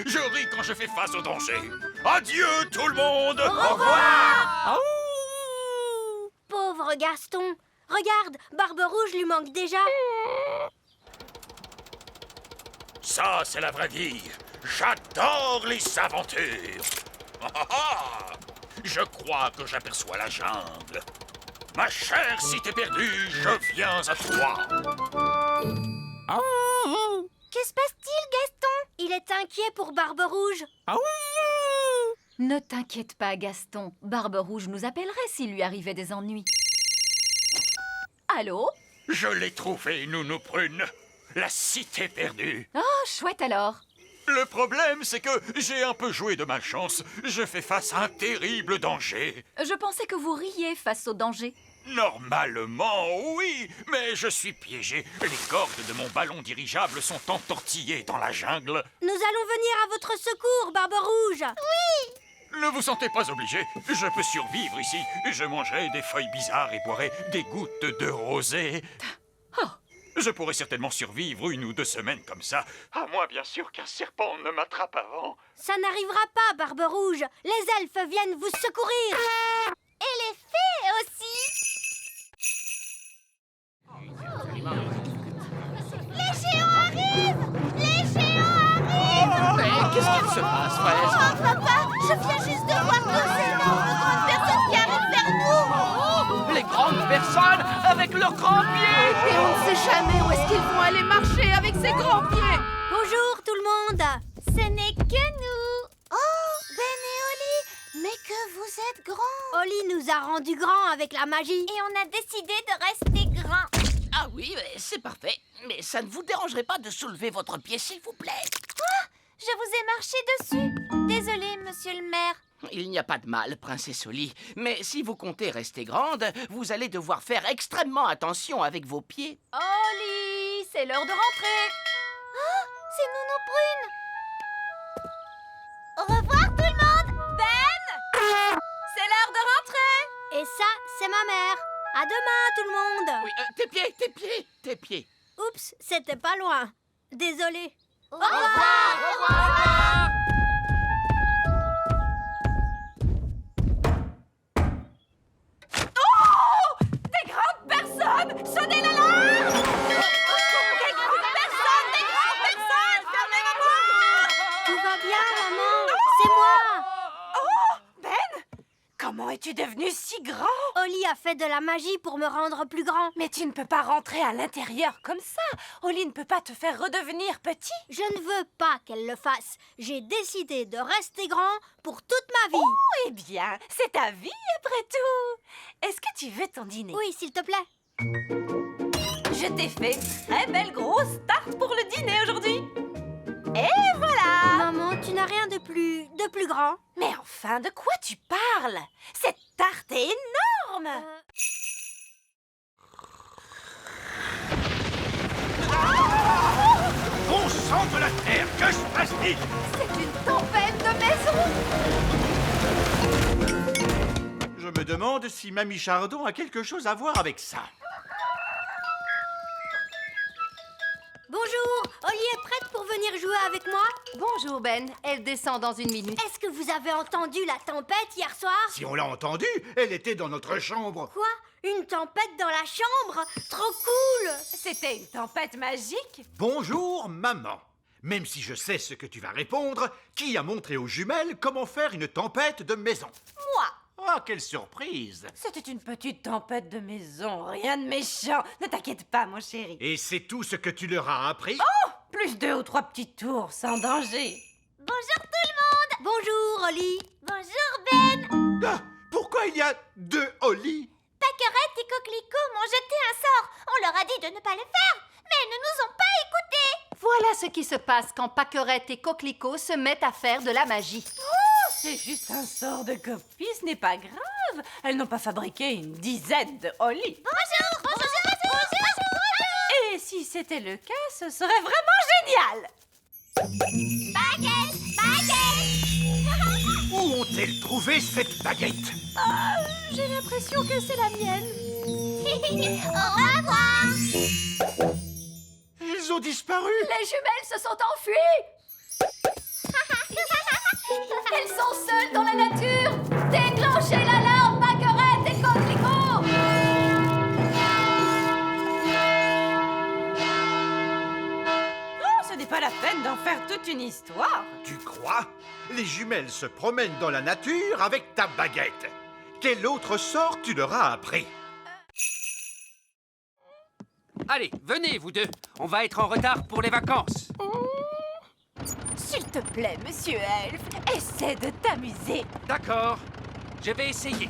Je ris quand je fais face au danger. Adieu tout le monde! Au revoir! Pauvre Gaston! Regarde, Barbe Rouge lui manque déjà. Ça, c'est la vraie vie. J'adore les aventures. Je crois que j'aperçois la jungle. Ma chère cité perdue, je viens à toi. Que se passe-t-il, Gaston? Il est inquiet pour Barbe Rouge. Ne t'inquiète pas, Gaston. Barbe Rouge nous appellerait s'il lui arrivait des ennuis. Allô? Je l'ai trouvé, Nounou Prune. La cité perdue. Oh, chouette alors. Le problème, c'est que j'ai un peu joué de malchance. Je fais face à un terrible danger. Je pensais que vous riez face au danger. Normalement, oui, mais je suis piégé. Les cordes de mon ballon dirigeable sont entortillées dans la jungle. Nous allons venir à votre secours, Barbe Rouge. Ne vous sentez pas obligé. Je peux survivre ici. Je mangerai des feuilles bizarres et boirai des gouttes de rosée. Oh. Je pourrais certainement survivre 1 ou 2 semaines comme ça. À moins, bien sûr, qu'un serpent ne m'attrape avant. Ça n'arrivera pas, Barbe Rouge. Les elfes viennent vous secourir. Et les fées aussi. Les géants arrivent! Les géants arrivent! Mais qu'est-ce qu'il se passe, Fraise? Oh, papa, je viens juste de voir 2 énormes grandes personnes qui arrivent vers nous! Les grandes personnes avec leurs grands pieds! Et on ne sait jamais où est-ce qu'ils vont aller marcher avec ces grands pieds. Bonjour, tout le monde. Ce n'est que nous! Oh, Ben et Oli, mais que vous êtes grands! Oli nous a rendus grands avec la magie. Et on a décidé de rester grands. Ah oui, c'est parfait. Mais ça ne vous dérangerait pas de soulever votre pied, s'il vous plaît? Je vous ai marché dessus. Désolé, monsieur le maire. Il n'y a pas de mal, princesse Oli. Mais si vous comptez rester grande, vous allez devoir faire extrêmement attention avec vos pieds. Oli, c'est l'heure de rentrer. C'est Nounou Prune. Au revoir tout le monde. Ben, c'est l'heure de rentrer. Et ça, c'est ma mère. À demain, tout le monde. Oui, tes pieds, tes pieds, tes pieds. Oups, c'était pas loin. Désolée. Au revoir. Oh, des grandes personnes, sonnez l'alarme. Des grandes personnes, fermez la porte. Tout va bien, maman. C'est moi. Ben, comment es-tu devenu si grand? Oli a fait de la magie pour me rendre plus grand. Mais tu ne peux pas rentrer à l'intérieur comme ça. Oli ne peut pas te faire redevenir petit. Je ne veux pas qu'elle le fasse. J'ai décidé de rester grand pour toute ma vie. Eh bien, c'est ta vie après tout. Est-ce que tu veux ton dîner? Oui, s'il te plaît. Je t'ai fait une très belle grosse tarte pour le dîner aujourd'hui. Et voilà. Maman, tu n'as rien de plus grand. Mais enfin, de quoi tu parles? Cette tarte est énorme. Bon sang de la terre, que se passe-t-il? C'est une tempête de maison. Je me demande si Mamie Chardon a quelque chose à voir avec ça. Bonjour, Oli est prête pour venir jouer avec moi? Bonjour Ben, elle descend dans 1 minute. Est-ce que vous avez entendu la tempête hier soir? Si on l'a entendu, elle était dans notre chambre. Quoi? Une tempête dans la chambre? Trop cool! C'était une tempête magique. Bonjour, maman. Même si je sais ce que tu vas répondre, qui a montré aux jumelles comment faire une tempête de maison? Moi. Ah, quelle surprise! C'était une petite tempête de maison, rien de méchant. Ne t'inquiète pas, mon chéri. Et c'est tout ce que tu leur as appris? Oh! Plus 2 ou 3 petits tours, sans danger. Bonjour tout le monde. Bonjour, Oli. Bonjour Ben. Ah, pourquoi il y a 2 Oli? Paquerette et Coquelicot m'ont jeté un sort. On leur a dit de ne pas le faire, mais ils ne nous ont pas écoutés. Voilà ce qui se passe quand Paquerette et Coquelicot se mettent à faire de la magie. Oh, c'est juste un sort de copie, ce n'est pas grave. Elles n'ont pas fabriqué une dizaine de Oli. Bonjour. Et si c'était le cas, ce serait vraiment génial. Baguette. Où ont a-t-elle trouvé cette baguette? J'ai l'impression que c'est la mienne. Au revoir. Ils ont disparu. Les jumelles se sont enfuies. Elles sont seules dans la nature. Déclenchez l'alarme, Baguerette et Coquelicot. Oh, ce n'est pas la peine d'en faire toute une histoire. Tu crois? Les jumelles se promènent dans la nature avec ta baguette. Quel autre sort tu leur as appris? Allez, venez, vous deux. On va être en retard pour les vacances. S'il te plaît, monsieur Elf, essaie de t'amuser. D'accord. Je vais essayer.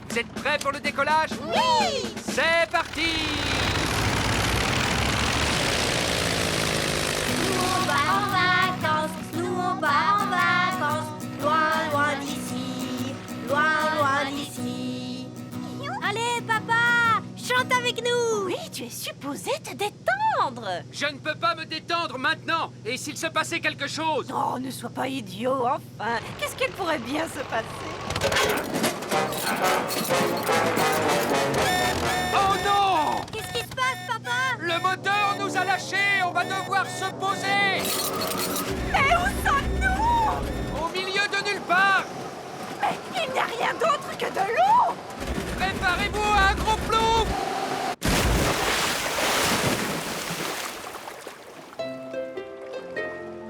Vous êtes prêts pour le décollage? Oui. C'est parti! Nous on va en vacances, nous on va en vacances, loin, loin d'ici, loin d'ici. Allez, papa, chante avec nous. Oui, tu es supposé te détendre. Je ne peux pas me détendre maintenant. Et s'il se passait quelque chose? Oh, ne sois pas idiot, enfin. Qu'est-ce qu'il pourrait bien se passer? Oh non! Qu'est-ce qui se passe, papa? Le moteur nous a lâchés. On va devoir se poser. Mais où sommes-nous? Au milieu de nulle part. Mais il n'y a rien d'autre que de l'eau. Préparez-vous à un gros plouf.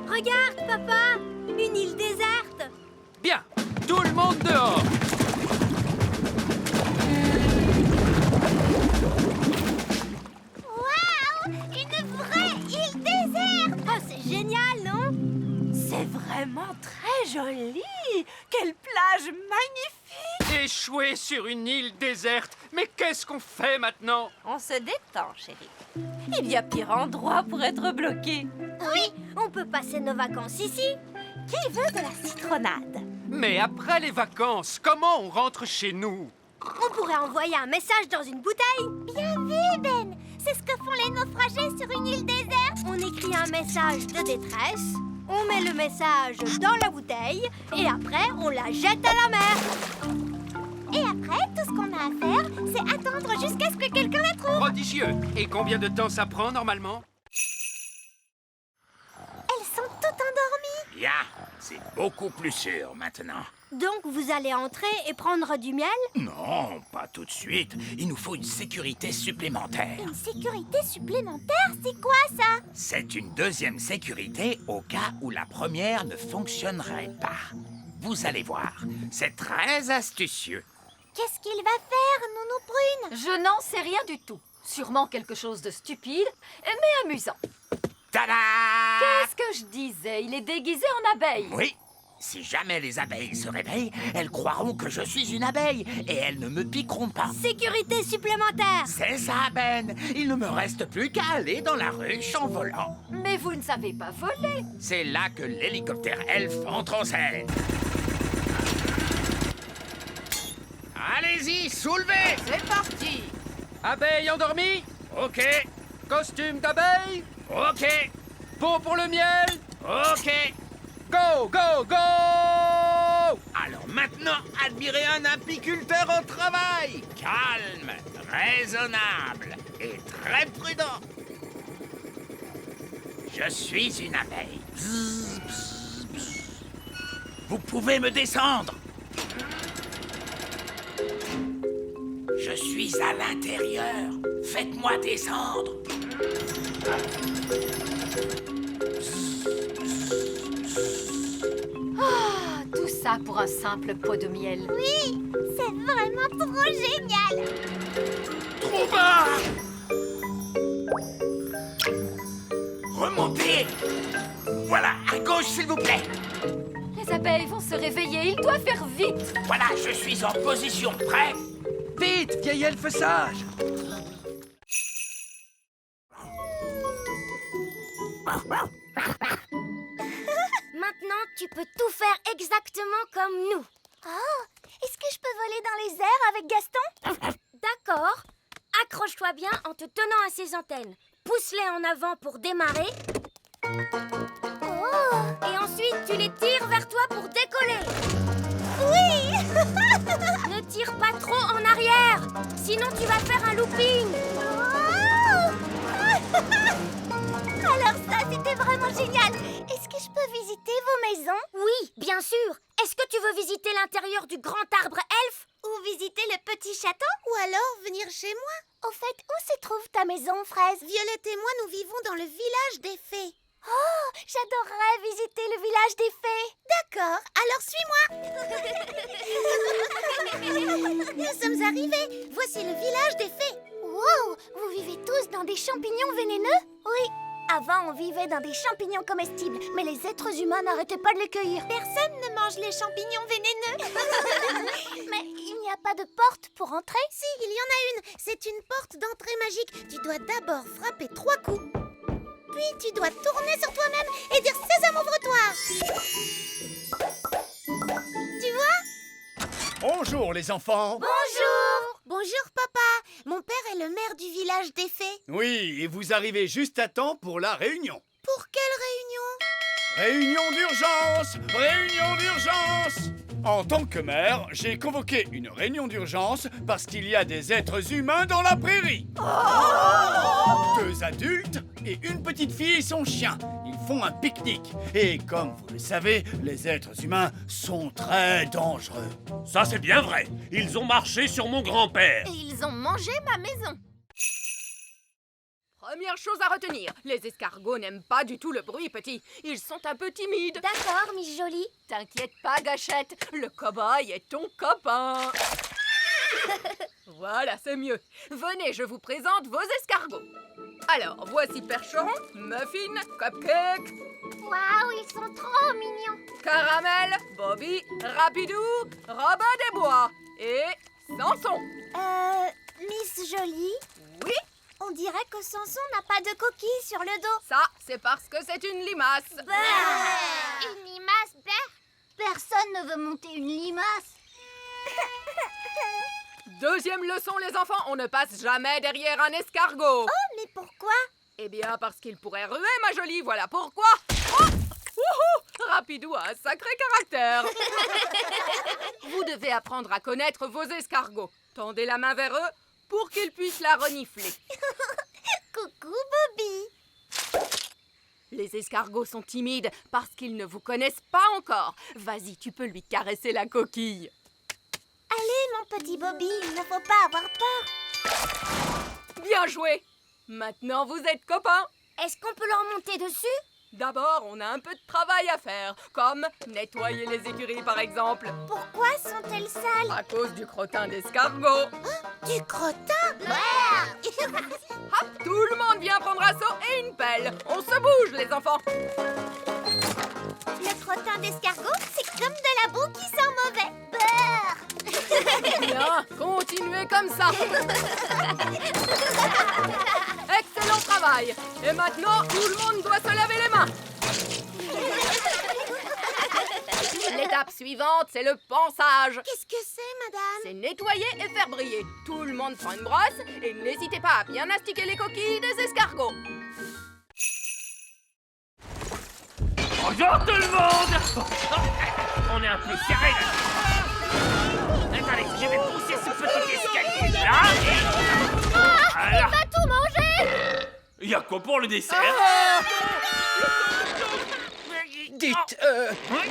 Regarde, papa, une île déserte. Bien, tout le monde dehors. Waouh, une vraie île déserte. Oh, c'est génial, non? C'est vraiment très joli. Quelle plage magnifique. Échoué sur une île déserte. Mais qu'est-ce qu'on fait maintenant? On se détend, chérie. Il y a pire endroit pour être bloqué. Oui, on peut passer nos vacances ici. Qui veut de la citronnade? Mais après les vacances, comment on rentre chez nous? On pourrait envoyer un message dans une bouteille. Bien vu, Ben. C'est ce que font les naufragés sur une île déserte. On écrit un message de détresse, on met le message dans la bouteille et après, on la jette à la mer. Et après, tout ce qu'on a à faire, c'est attendre jusqu'à ce que quelqu'un la trouve. Prodigieux. Et combien de temps ça prend normalement? Elles sont toutes endormies. Bien, c'est beaucoup plus sûr maintenant. Donc, vous allez entrer et prendre du miel? Non, pas tout de suite. Il nous faut une sécurité supplémentaire. Une sécurité supplémentaire, c'est quoi ça? C'est une deuxième sécurité au cas où la première ne fonctionnerait pas. Vous allez voir, c'est très astucieux. Qu'est-ce qu'il va faire, Nounou Prune? Je n'en sais rien du tout. Sûrement quelque chose de stupide, mais amusant. Tada! Qu'est-ce que je disais? Il est déguisé en abeille. Oui, si jamais les abeilles se réveillent, elles croiront que je suis une abeille et elles ne me piqueront pas. Sécurité supplémentaire. C'est ça, Ben. Il ne me reste plus qu'à aller dans la ruche en volant. Mais vous ne savez pas voler. C'est là que l'hélicoptère Elf entre en scène. Allez-y, soulevez! C'est parti. Abeille endormie? Ok, Costume d'abeille? ok, Pot pour le miel? ok. Go, go, go! Alors maintenant, admirez un apiculteur au travail. Calme, raisonnable et très prudent. Je suis une abeille. Bzz, bzz, bzz. Vous pouvez me descendre. Je suis à l'intérieur. Faites-moi descendre. Ah, tout ça pour un simple pot de miel. Oui, c'est vraiment trop génial. Trop bas! Remontez! Voilà, à gauche, s'il vous plaît. Les abeilles vont se réveiller, il doit faire vite. Voilà, je suis en position. Prêt? Vite, vieil elfe sage! Maintenant, tu peux tout faire exactement comme nous. Oh, est-ce que je peux voler dans les airs avec Gaston? D'accord. Accroche-toi bien en te tenant à ses antennes. Pousse-les en avant pour démarrer. Oh. Et ensuite, tu les tires vers toi pour décoller. Oui! Sinon, tu vas faire un looping. Alors ça, c'était vraiment génial. Est-ce que je peux visiter vos maisons? Oui, bien sûr. Est-ce que tu veux visiter l'intérieur du grand arbre elfe? Ou visiter le petit château? Ou alors venir chez moi? Au fait, où se trouve ta maison, Fraise? Violette et moi, nous vivons dans le village des fées. Oh, j'adorerais visiter le village des fées. D'accord, alors suis-moi. Nous sommes arrivés. Voici le village des fées. Wow, vous vivez tous dans des champignons vénéneux? Oui. Avant, on vivait dans des champignons comestibles, mais les êtres humains n'arrêtaient pas de les cueillir. Personne ne mange les champignons vénéneux. Mais il n'y a pas de porte pour entrer? Si, il y en a une. C'est une porte d'entrée magique. Tu dois d'abord frapper 3 coups. Puis tu dois tourner sur toi-même et dire « Sésame, ouvre-toi » Tu vois? Bonjour les enfants. Bonjour. Bonjour papa. Mon père est le maire du village des fées. Oui, et vous arrivez juste à temps pour la réunion. Pour quelle réunion? Réunion d'urgence! Réunion d'urgence! En tant que maire, j'ai convoqué une réunion d'urgence parce qu'il y a des êtres humains dans la prairie. 2 adultes et une petite fille et son chien. Ils font un pique-nique. Et comme vous le savez, les êtres humains sont très dangereux. Ça, c'est bien vrai. Ils ont marché sur mon grand-père. Et ils ont mangé ma maison. Première chose à retenir, les escargots n'aiment pas du tout le bruit, petit. Ils sont un peu timides. D'accord, Miss Jolie. T'inquiète pas, Gâchette, le cow-boy est ton copain. Voilà, c'est mieux. Venez, je vous présente vos escargots. Alors, voici Percheron, Muffin, Cupcake. Waouh, ils sont trop mignons. Caramel, Bobby, Rapidou, Robin des Bois et Samson. Miss Jolie? Oui? On dirait que Samson n'a pas de coquille sur le dos. Ça, c'est parce que c'est une limace. Une limace, Personne ne veut monter une limace. Deuxième leçon, les enfants, on ne passe jamais derrière un escargot. Oh, mais pourquoi? Eh bien, parce qu'il pourrait ruer, ma jolie, voilà pourquoi. Oh! Wouhou! Rapidou a un sacré caractère. Vous devez apprendre à connaître vos escargots. Tendez la main vers eux pour qu'ils puissent la renifler. Coucou, Bobby. Les escargots sont timides parce qu'ils ne vous connaissent pas encore. Vas-y, tu peux lui caresser la coquille. Allez, mon petit Bobby, il ne faut pas avoir peur. Bien joué. Maintenant, vous êtes copains. Est-ce qu'on peut leur monter dessus? D'abord, on a un peu de travail à faire, comme nettoyer les écuries par exemple. Pourquoi sont-elles sales? À cause du crottin d'escargot. Oh, du crottin? Hop, tout le monde vient prendre un seau et une pelle. On se bouge, les enfants. Le crottin d'escargot, c'est comme de la boue qui sent mauvais. Beurre. Bien, continuez comme ça. Excellent travail. Et maintenant, tout le monde doit se laver les mains. L'étape suivante, c'est le pansage. Qu'est-ce que c'est, madame? C'est nettoyer et faire briller. Tout le monde prend une brosse et n'hésitez pas à bien astiquer les coquilles des escargots. Bonjour tout le monde. On est un peu serré là. Attendez, je vais pousser ce petit escalier là et... Voilà. Il va tout manger. Il y a quoi pour le dessert? Dites,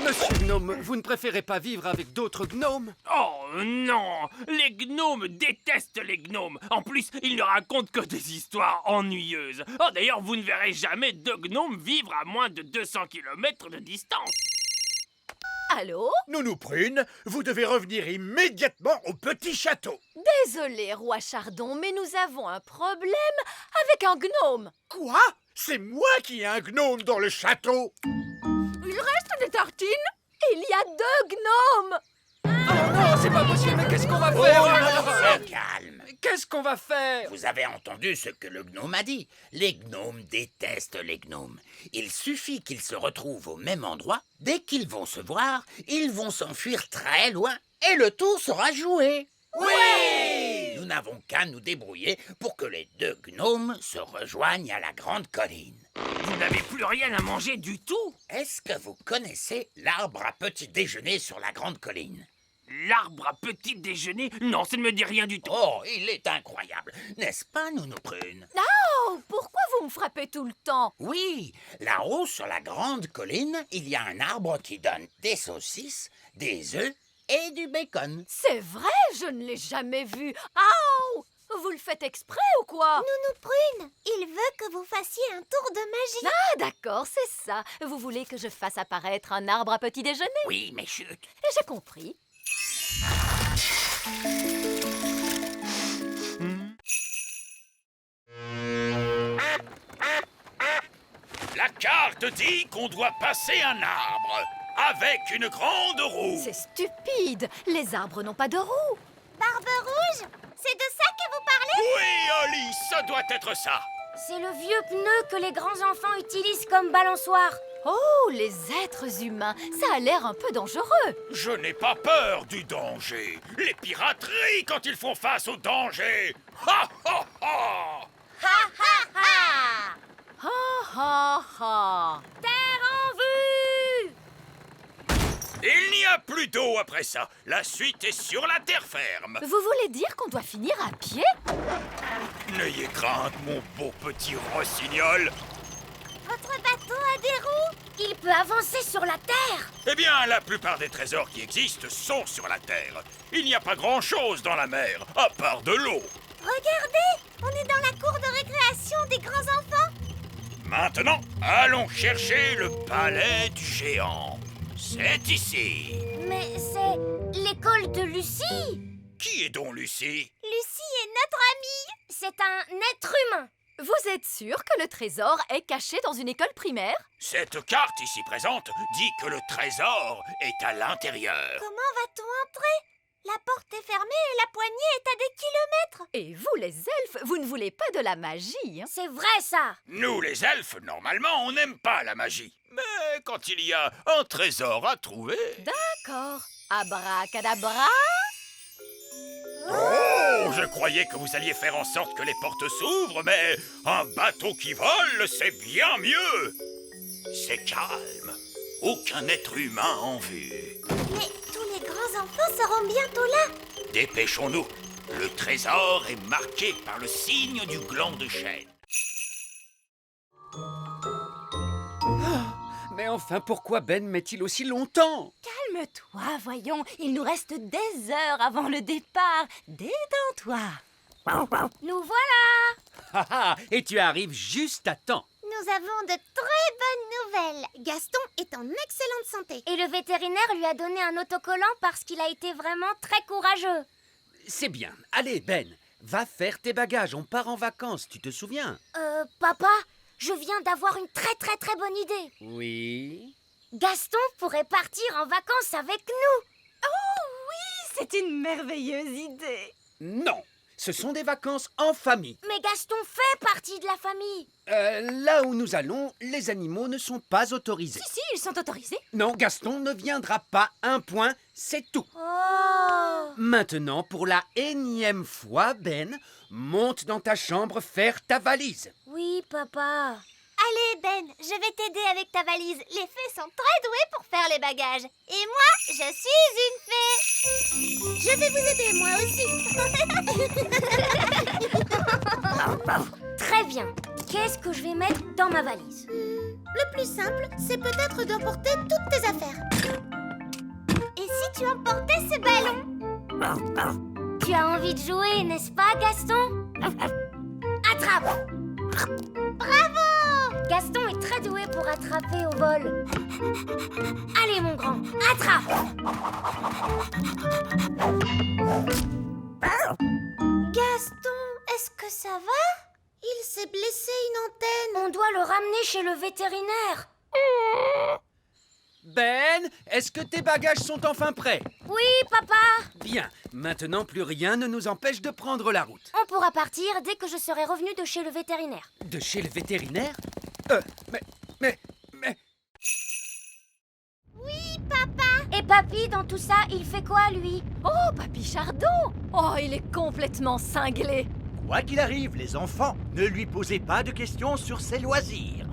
monsieur Gnome, vous ne préférez pas vivre avec d'autres gnomes? Oh non! Les gnomes détestent les gnomes! En plus, ils ne racontent que des histoires ennuyeuses. Oh d'ailleurs, vous ne verrez jamais 2 gnomes vivre à moins de 200 km de distance. Allô? Nounou Prune, vous devez revenir immédiatement au petit château. Désolé, roi Chardon, mais nous avons un problème avec un gnome. Quoi? C'est moi qui ai un gnome dans le château. Il reste des tartines? Il y a 2 gnomes. Oh non, c'est pas possible, mais qu'est-ce qu'on va faire? Calme. Qu'est-ce qu'on va faire? Vous avez entendu ce que le gnome a dit. Les gnomes détestent les gnomes. Il suffit qu'ils se retrouvent au même endroit. Dès qu'ils vont se voir, ils vont s'enfuir très loin et le tour sera joué. Oui! Nous n'avons qu'à nous débrouiller pour que les 2 gnomes se rejoignent à la grande colline. Vous n'avez plus rien à manger du tout? Est-ce que vous connaissez l'arbre à petit déjeuner sur la grande colline? L'arbre à petit déjeuner? Non, ça ne me dit rien du tout. Oh, il est incroyable, n'est-ce pas, Nounou Prune? Oh, pourquoi vous me frappez tout le temps? Oui, là-haut sur la grande colline, il y a un arbre qui donne des saucisses, des œufs et du bacon. C'est vrai, je ne l'ai jamais vu. Oh, vous le faites exprès ou quoi? Nounou Prune, il veut que vous fassiez un tour de magie. Ah, d'accord, c'est ça. Vous voulez que je fasse apparaître un arbre à petit déjeuner? Oui, mais chut. J'ai compris. La carte dit qu'on doit passer un arbre avec une grande roue. C'est stupide. Les arbres n'ont pas de roue. Barbe Rouge, c'est de ça que vous parlez? Oui, Oli, ça doit être ça. C'est le vieux pneu que les grands enfants utilisent comme balançoire. Oh, les êtres humains, ça a l'air un peu dangereux. Je n'ai pas peur du danger. Les pirateries quand ils font face au danger. Ha ha ha! Ha ha ha! Ha ha ha! Terre en vue! Il n'y a plus d'eau après ça. La suite est sur la terre ferme. Vous voulez dire qu'on doit finir à pied? N'ayez crainte, mon beau petit rossignol. Votre bateau a des roues? Il peut avancer sur la terre. Eh bien, la plupart des trésors qui existent sont sur la terre. Il n'y a pas grand-chose dans la mer, à part de l'eau. Regardez, on est dans la cour de récréation des grands enfants. Maintenant, allons chercher le palais du géant. C'est ici. Mais c'est l'école de Lucie. Qui est donc Lucie? Lucie est notre amie. C'est un être humain. Vous êtes sûr que le trésor est caché dans une école primaire? Cette carte ici présente dit que le trésor est à l'intérieur. Comment va-t-on entrer? La porte est fermée et la poignée est à des kilomètres. Et vous, les elfes, vous ne voulez pas de la magie, hein? C'est vrai, ça. Nous, les elfes, normalement, on n'aime pas la magie. Mais quand il y a un trésor à trouver... D'accord. Abracadabra. Oh, je croyais que vous alliez faire en sorte que les portes s'ouvrent, mais un bateau qui vole, c'est bien mieux. C'est calme. Aucun être humain en vue. Mais tous les grands enfants seront bientôt là. Dépêchons-nous. Le trésor est marqué par le signe du gland de chêne. Mais enfin, pourquoi Ben met-il aussi longtemps? Calme-toi, voyons. Il nous reste des heures avant le départ. Détends-toi. Nous voilà. Ah ah, et tu arrives juste à temps. Nous avons de très bonnes nouvelles. Gaston est en excellente santé. Et le vétérinaire lui a donné un autocollant parce qu'il a été vraiment très courageux. C'est bien. Allez, Ben, va faire tes bagages. On part en vacances, tu te souviens? Papa, je viens d'avoir une très bonne idée. Oui. Gaston pourrait partir en vacances avec nous. Oh oui, c'est une merveilleuse idée. Non, ce sont des vacances en famille. Mais Gaston fait partie de la famille. Là où nous allons, les animaux ne sont pas autorisés. Si, ils sont autorisés. Non, Gaston ne viendra pas. Un point, c'est tout. Oh. Maintenant, pour la énième fois, Ben, monte dans ta chambre faire ta valise. Oui, papa. Allez, Ben, je vais t'aider avec ta valise. Les fées sont très douées pour faire les bagages. Et moi, je suis une fée. Je vais vous aider, moi aussi. Très bien. Qu'est-ce que je vais mettre dans ma valise? Le plus simple, c'est peut-être d'emporter toutes tes affaires. Et si tu emportais ce ballon? Tu as envie de jouer, n'est-ce pas, Gaston? Attrape! Bravo! Gaston est très doué pour attraper au vol. Allez, mon grand, attrape! Gaston, est-ce que ça va? Il s'est blessé une antenne. On doit le ramener chez le vétérinaire. Ben, est-ce que tes bagages sont enfin prêts? Oui, papa. Bien, maintenant plus rien ne nous empêche de prendre la route. On pourra partir dès que je serai revenu de chez le vétérinaire. De chez le vétérinaire? Mais... Oui, papa. Et papy, dans tout ça, il fait quoi, lui? Oh, papy Chardon! Oh, il est complètement cinglé. Quoi qu'il arrive, les enfants, ne lui posez pas de questions sur ses loisirs.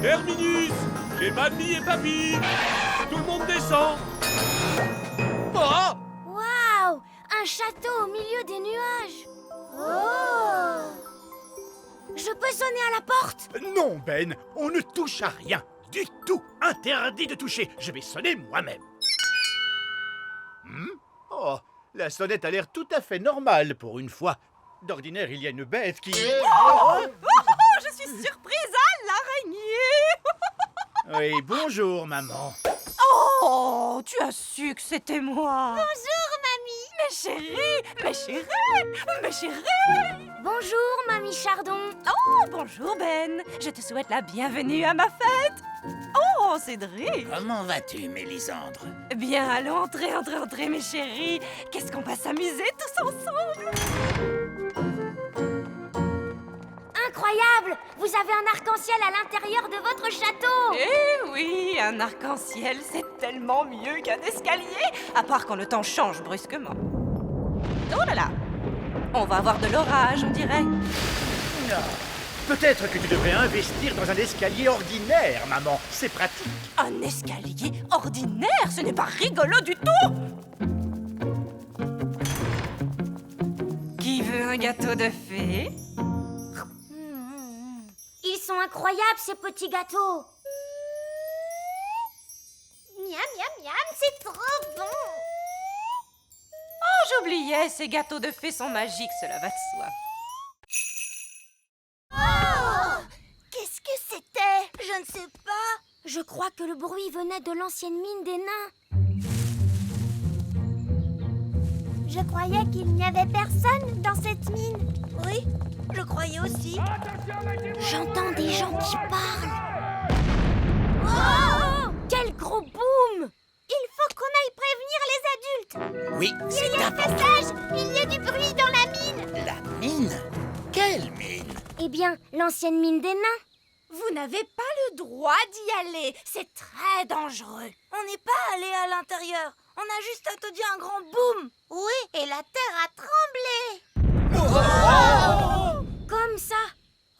Terminus, j'ai mamie et papy. Tout le monde descend. Oh! Waouh! Un château au milieu des nuages. Oh! Je peux sonner à la porte? Non, Ben, on ne touche à rien. Du tout. Interdit de toucher. Je vais sonner moi-même. Oh, la sonnette a l'air tout à fait normale pour une fois. D'ordinaire, il y a une bête qui... Je suis surprise à l'araignée. Oui, bonjour, maman. Oh, tu as su que c'était moi. Bonjour, mamie. Mes chéris, mes chéris, mes chéris. Bonjour, mamie Chardon. Oh, bonjour Ben. Je te souhaite la bienvenue à ma fête. Oh, Cédric. Comment vas-tu, Mélisandre? Bien, allons, entrez, mes chéris. Qu'est-ce qu'on va s'amuser tous ensemble? Incroyable! Vous avez un arc-en-ciel à l'intérieur de votre château! Eh oui, un arc-en-ciel, c'est tellement mieux qu'un escalier, à part quand le temps change brusquement. Oh là là! On va avoir de l'orage, on dirait. Non. Peut-être que tu devrais investir dans un escalier ordinaire, maman. C'est pratique. Un escalier ordinaire, ce n'est pas rigolo du tout! Qui veut un gâteau de fée? Ils sont incroyables, ces petits gâteaux! Miam, miam, miam, c'est trop bon! Oh, j'oubliais, ces gâteaux de fée sont magiques, cela va de soi. Oh! Qu'est-ce que c'était? Je ne sais pas. Je crois que le bruit venait de l'ancienne mine des nains. Je croyais qu'il n'y avait personne dans cette mine. Oui, je croyais aussi. J'entends des gens qui parlent. Oh! Quel gros boom! Il faut qu'on aille prévenir les adultes. Oui, c'est Il y a un important. passage! Il y a du bruit dans la mine! La mine? Quelle mine? Eh bien, l'ancienne mine des nains. Vous n'avez pas le droit d'y aller. C'est très dangereux. On n'est pas allé à l'intérieur. On a juste entendu un grand boom. Oui, et la terre a tremblé. Comme ça.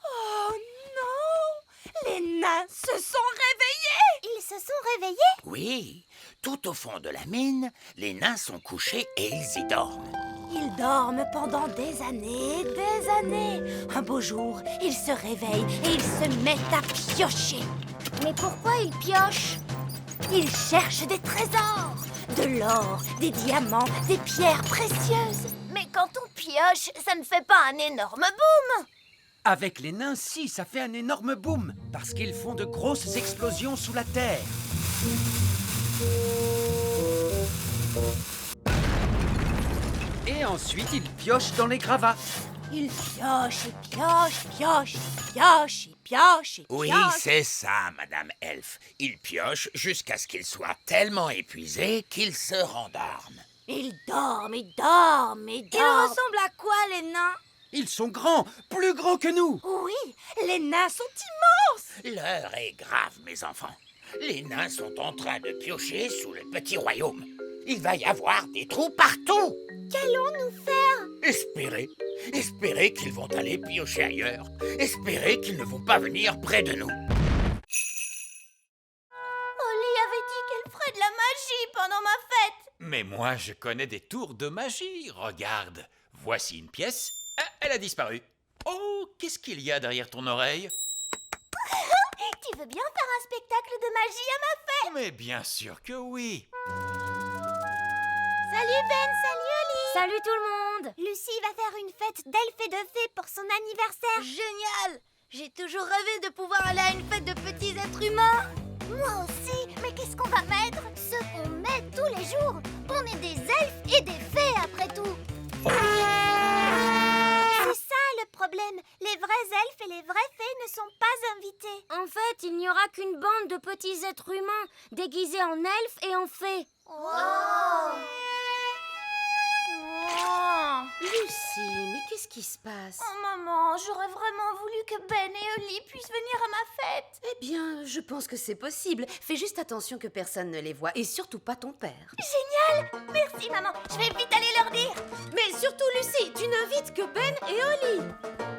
Oh non! Les nains se sont réveillés! Ils se sont réveillés? Oui, tout au fond de la mine, les nains sont couchés et ils y dorment. Ils dorment pendant des années, des années. Un beau jour, ils se réveillent et ils se mettent à piocher. Mais pourquoi ils piochent? Ils cherchent des trésors, de l'or, des diamants, des pierres précieuses. Mais quand on pioche, ça ne fait pas un énorme boom. Avec les nains, si, ça fait un énorme boom, parce qu'ils font de grosses explosions sous la terre. Et ensuite, ils piochent dans les gravats. Ils piochent, et piochent, piochent, piochent, et piochent, et Oui, piochent. c'est ça, Madame Elfe. Ils piochent jusqu'à ce qu'ils soient tellement épuisés qu'ils se rendorment. Ils dorment, ils dorment, ils Ils dorment. ressemblent à quoi, les nains? Ils sont grands, plus grands que nous. Oui, les nains sont immenses. L'heure est grave, mes enfants. Les nains sont en train de piocher sous le petit royaume. Il va y avoir des trous partout. Qu'allons-nous faire? Espérez, espérez qu'ils vont aller piocher ailleurs. Espérez qu'ils ne vont pas venir près de nous. Oli avait dit qu'elle ferait de la magie pendant ma fête. Mais moi, je connais des tours de magie. Regarde, voici une pièce. Ah, elle a disparu. Oh, qu'est-ce qu'il y a derrière ton oreille? Tu veux bien faire un spectacle de magie à ma fête? Mais bien sûr que oui. Salut Ben, salut Oli. Salut tout le monde. Lucie va faire une fête d'elfes et de fées pour son anniversaire. Génial! J'ai toujours rêvé de pouvoir aller à une fête de petits êtres humains. Moi aussi. Mais qu'est-ce qu'on va mettre? Ce qu'on met tous les jours. On est des elfes et des fées après tout. C'est ça le problème. Les vrais elfes et les vraies fées ne sont pas invités. En fait, il n'y aura qu'une bande de petits êtres humains déguisés en elfes et en fées. Lucie, mais qu'est-ce qui se passe? Oh maman, j'aurais vraiment voulu que Ben et Oli puissent venir à ma fête. Eh bien, je pense que c'est possible. Fais juste attention que personne ne les voit, et surtout pas ton père. Génial! Merci maman, je vais vite aller leur dire. Mais surtout, Lucie, tu n'invites que Ben et Oli.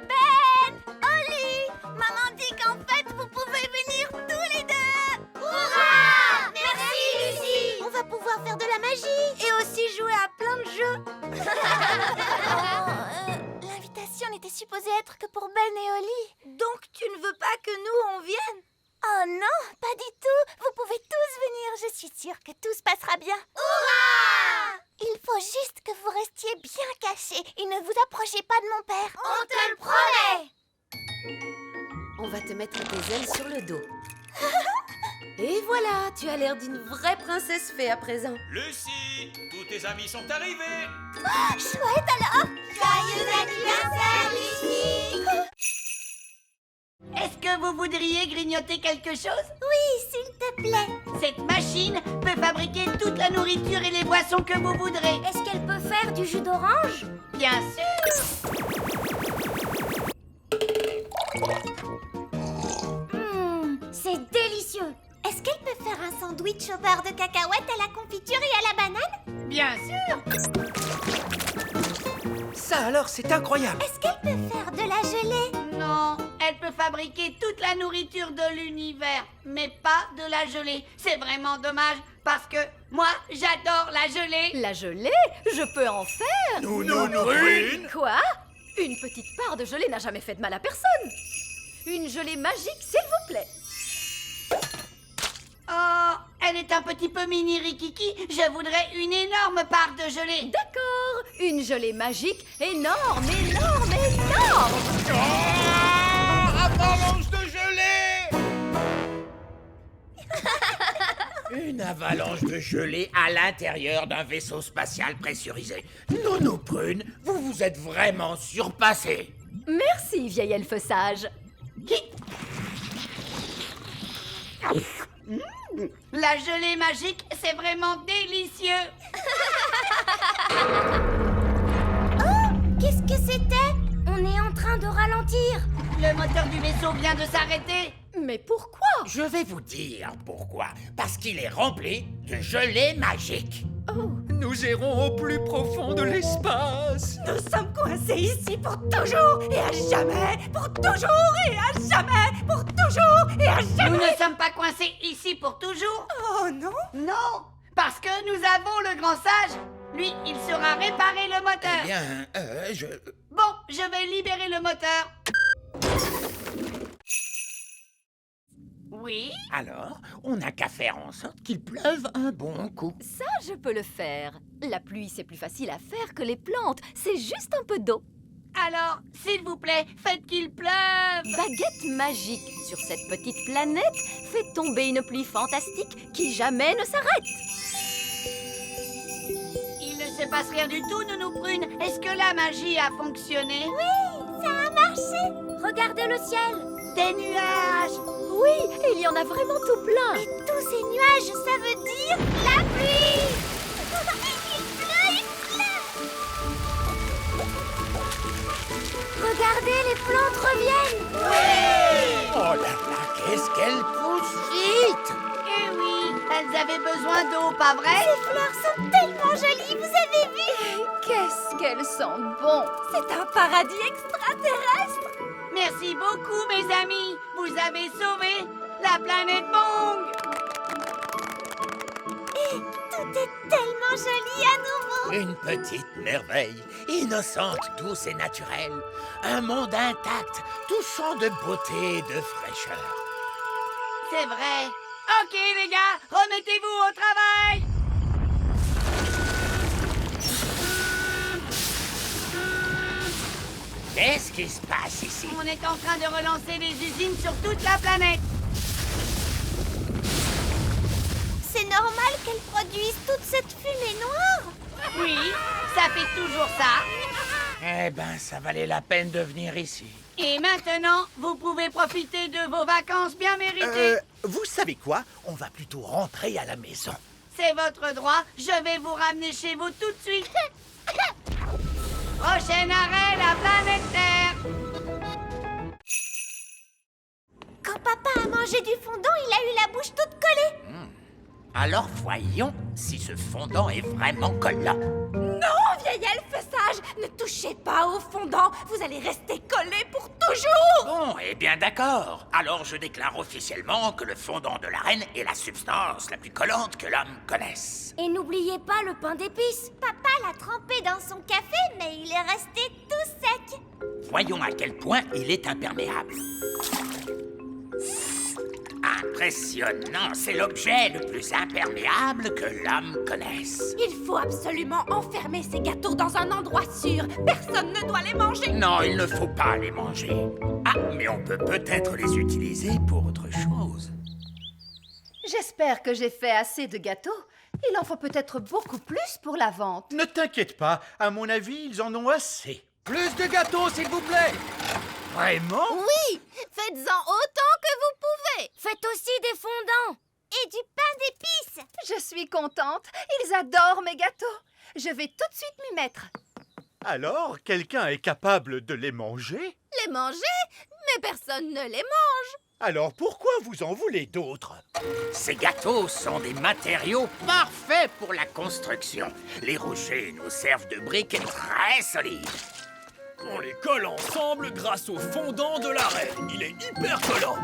Ben! Oli! Maman dit qu'en fait, vous pouvez venir tous les deux. Hurrah! Merci la magie et aussi jouer à plein de jeux. L'invitation n'était supposée être que pour Ben et Oli. Donc tu ne veux pas que nous on vienne? Oh non, pas du tout. Vous pouvez tous venir, je suis sûre que tout se passera bien. Hurrah! Il faut juste que vous restiez bien cachés et ne vous approchez pas de mon père. On te le promet! On va te mettre des ailes sur le dos. Et voilà, tu as l'air d'une vraie princesse fée à présent. Lucie, tous tes amis sont arrivés. Chouette alors! Joyeux anniversaire, Lucie! Est-ce que vous voudriez grignoter quelque chose? Oui, s'il te plaît. Cette machine peut fabriquer toute la nourriture et les boissons que vous voudrez. Est-ce qu'elle peut faire du jus d'orange? Bien sûr. C'est délicieux! Est-ce qu'elle peut faire un sandwich au beurre de cacahuète, à la confiture et à la banane? Bien sûr. Ça alors, c'est incroyable. Est-ce qu'elle peut faire de la gelée? Non, elle peut fabriquer toute la nourriture de l'univers, mais pas de la gelée. C'est vraiment dommage, parce que moi, j'adore la gelée. La gelée? Je peux en faire! Nous, Prune. Quoi? Une petite part de gelée n'a jamais fait de mal à personne! Une gelée magique, s'il vous plaît! Oh, elle est un petit peu mini rikiki. Je voudrais une énorme part de gelée. D'accord, une gelée magique énorme, énorme, énorme! Oh, avalanche de gelée! Une avalanche de gelée à l'intérieur d'un vaisseau spatial pressurisé. Nounou Prune, vous vous êtes vraiment surpassée. Merci, vieil elfe sage. La gelée magique, c'est vraiment délicieux. Oh, qu'est-ce que c'était? On est en train de ralentir. Le moteur du vaisseau vient de s'arrêter. Mais pourquoi? Je vais vous dire pourquoi. Parce qu'il est rempli de gelée magique. Oh, nous irons au plus profond de l'espace. Nous sommes coincés ici pour toujours et à jamais. Pour toujours et à jamais. Pour toujours et à jamais. Nous ne sommes pas coincés ici pour toujours. Oh non? Non, parce que nous avons le grand sage. Lui, il saura réparer le moteur. Eh bien, Bon, je vais libérer le moteur. Oui? Alors, on n'a qu'à faire en sorte qu'il pleuve un bon coup. Ça, je peux le faire. La pluie, c'est plus facile à faire que les plantes. C'est juste un peu d'eau. Alors, s'il vous plaît, faites qu'il pleuve. Baguette magique sur cette petite planète fait tomber une pluie fantastique qui jamais ne s'arrête. Il ne se passe rien du tout, Nounou Prune. Est-ce que la magie a fonctionné? Oui, ça a marché. Regardez le ciel. Des nuages. Oui, il y en a vraiment tout plein. Et tous ces nuages, ça veut dire la pluie. Il pleut. Regardez, les plantes reviennent. Oui! Oh là là, qu'est-ce qu'elle pousse vite! Eh oui, elles avaient besoin d'eau, pas vrai? Ces fleurs sont tellement jolies, vous avez vu? Qu'est-ce qu'elles sentent bon! C'est un paradis extraterrestre. Merci beaucoup, mes amis. Vous avez sauvé la planète Bong. Et tout est tellement joli à nouveau. Une petite merveille, innocente, douce et naturelle. Un monde intact, touchant de beauté et de fraîcheur. C'est vrai. Ok, les gars, remettez-vous au travail. Qu'est-ce qui se passe ici? On est en train de relancer les usines sur toute la planète. C'est normal qu'elles produisent toute cette fumée noire. Oui, ça fait toujours ça. Eh ben, ça valait la peine de venir ici. Et maintenant, vous pouvez profiter de vos vacances bien méritées. Vous savez quoi? On va plutôt rentrer à la maison. C'est votre droit. Je vais vous ramener chez vous tout de suite. Prochain arrêt, la planète Terre. Quand papa a mangé du fondant, il a eu la bouche toute collée. Alors voyons si ce fondant est vraiment collant. Non, vieil elfe sage, Ne touchez pas au fondant. Vous allez rester collés pour toujours. Bon, eh bien d'accord. Alors je déclare officiellement que le fondant de la reine est la substance la plus collante que l'homme connaisse. Et n'oubliez pas le pain d'épices. Papa l'a trempé dans son café, mais il est resté tout sec. Voyons à quel point il est imperméable. Impressionnant, c'est l'objet le plus imperméable que l'homme connaisse. Il faut absolument enfermer ces gâteaux dans un endroit sûr. Personne ne doit les manger. Non, il ne faut pas les manger. Ah, mais on peut peut-être les utiliser pour autre chose. J'espère que j'ai fait assez de gâteaux. Il en faut peut-être beaucoup plus pour la vente. Ne t'inquiète pas, à mon avis, ils en ont assez. Plus de gâteaux, s'il vous plaît! Vraiment? Oui, faites-en autant que vous pouvez. Faites aussi des fondants et du pain d'épices. Je suis contente. Ils adorent mes gâteaux. Je vais tout de suite m'y mettre. Alors, quelqu'un est capable de les manger? Les manger? Mais personne ne les mange. Alors pourquoi vous en voulez d'autres? Ces gâteaux sont des matériaux parfaits pour la construction. Les rochers nous servent de briques très solides. On les colle ensemble grâce au fondant de la reine. Il est hyper collant.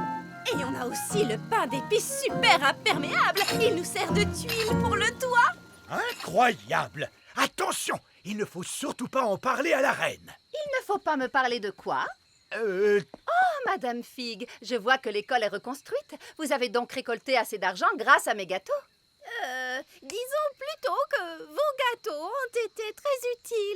Et on a aussi le pain d'épices super imperméable. Il nous sert de tuile pour le toit. Incroyable! Attention, il ne faut surtout pas en parler à la reine. Il ne faut pas me parler de quoi? Oh, Madame Fig, je vois que l'école est reconstruite. Vous avez donc récolté assez d'argent grâce à mes gâteaux? Disons plutôt que vos gâteaux ont été très utiles.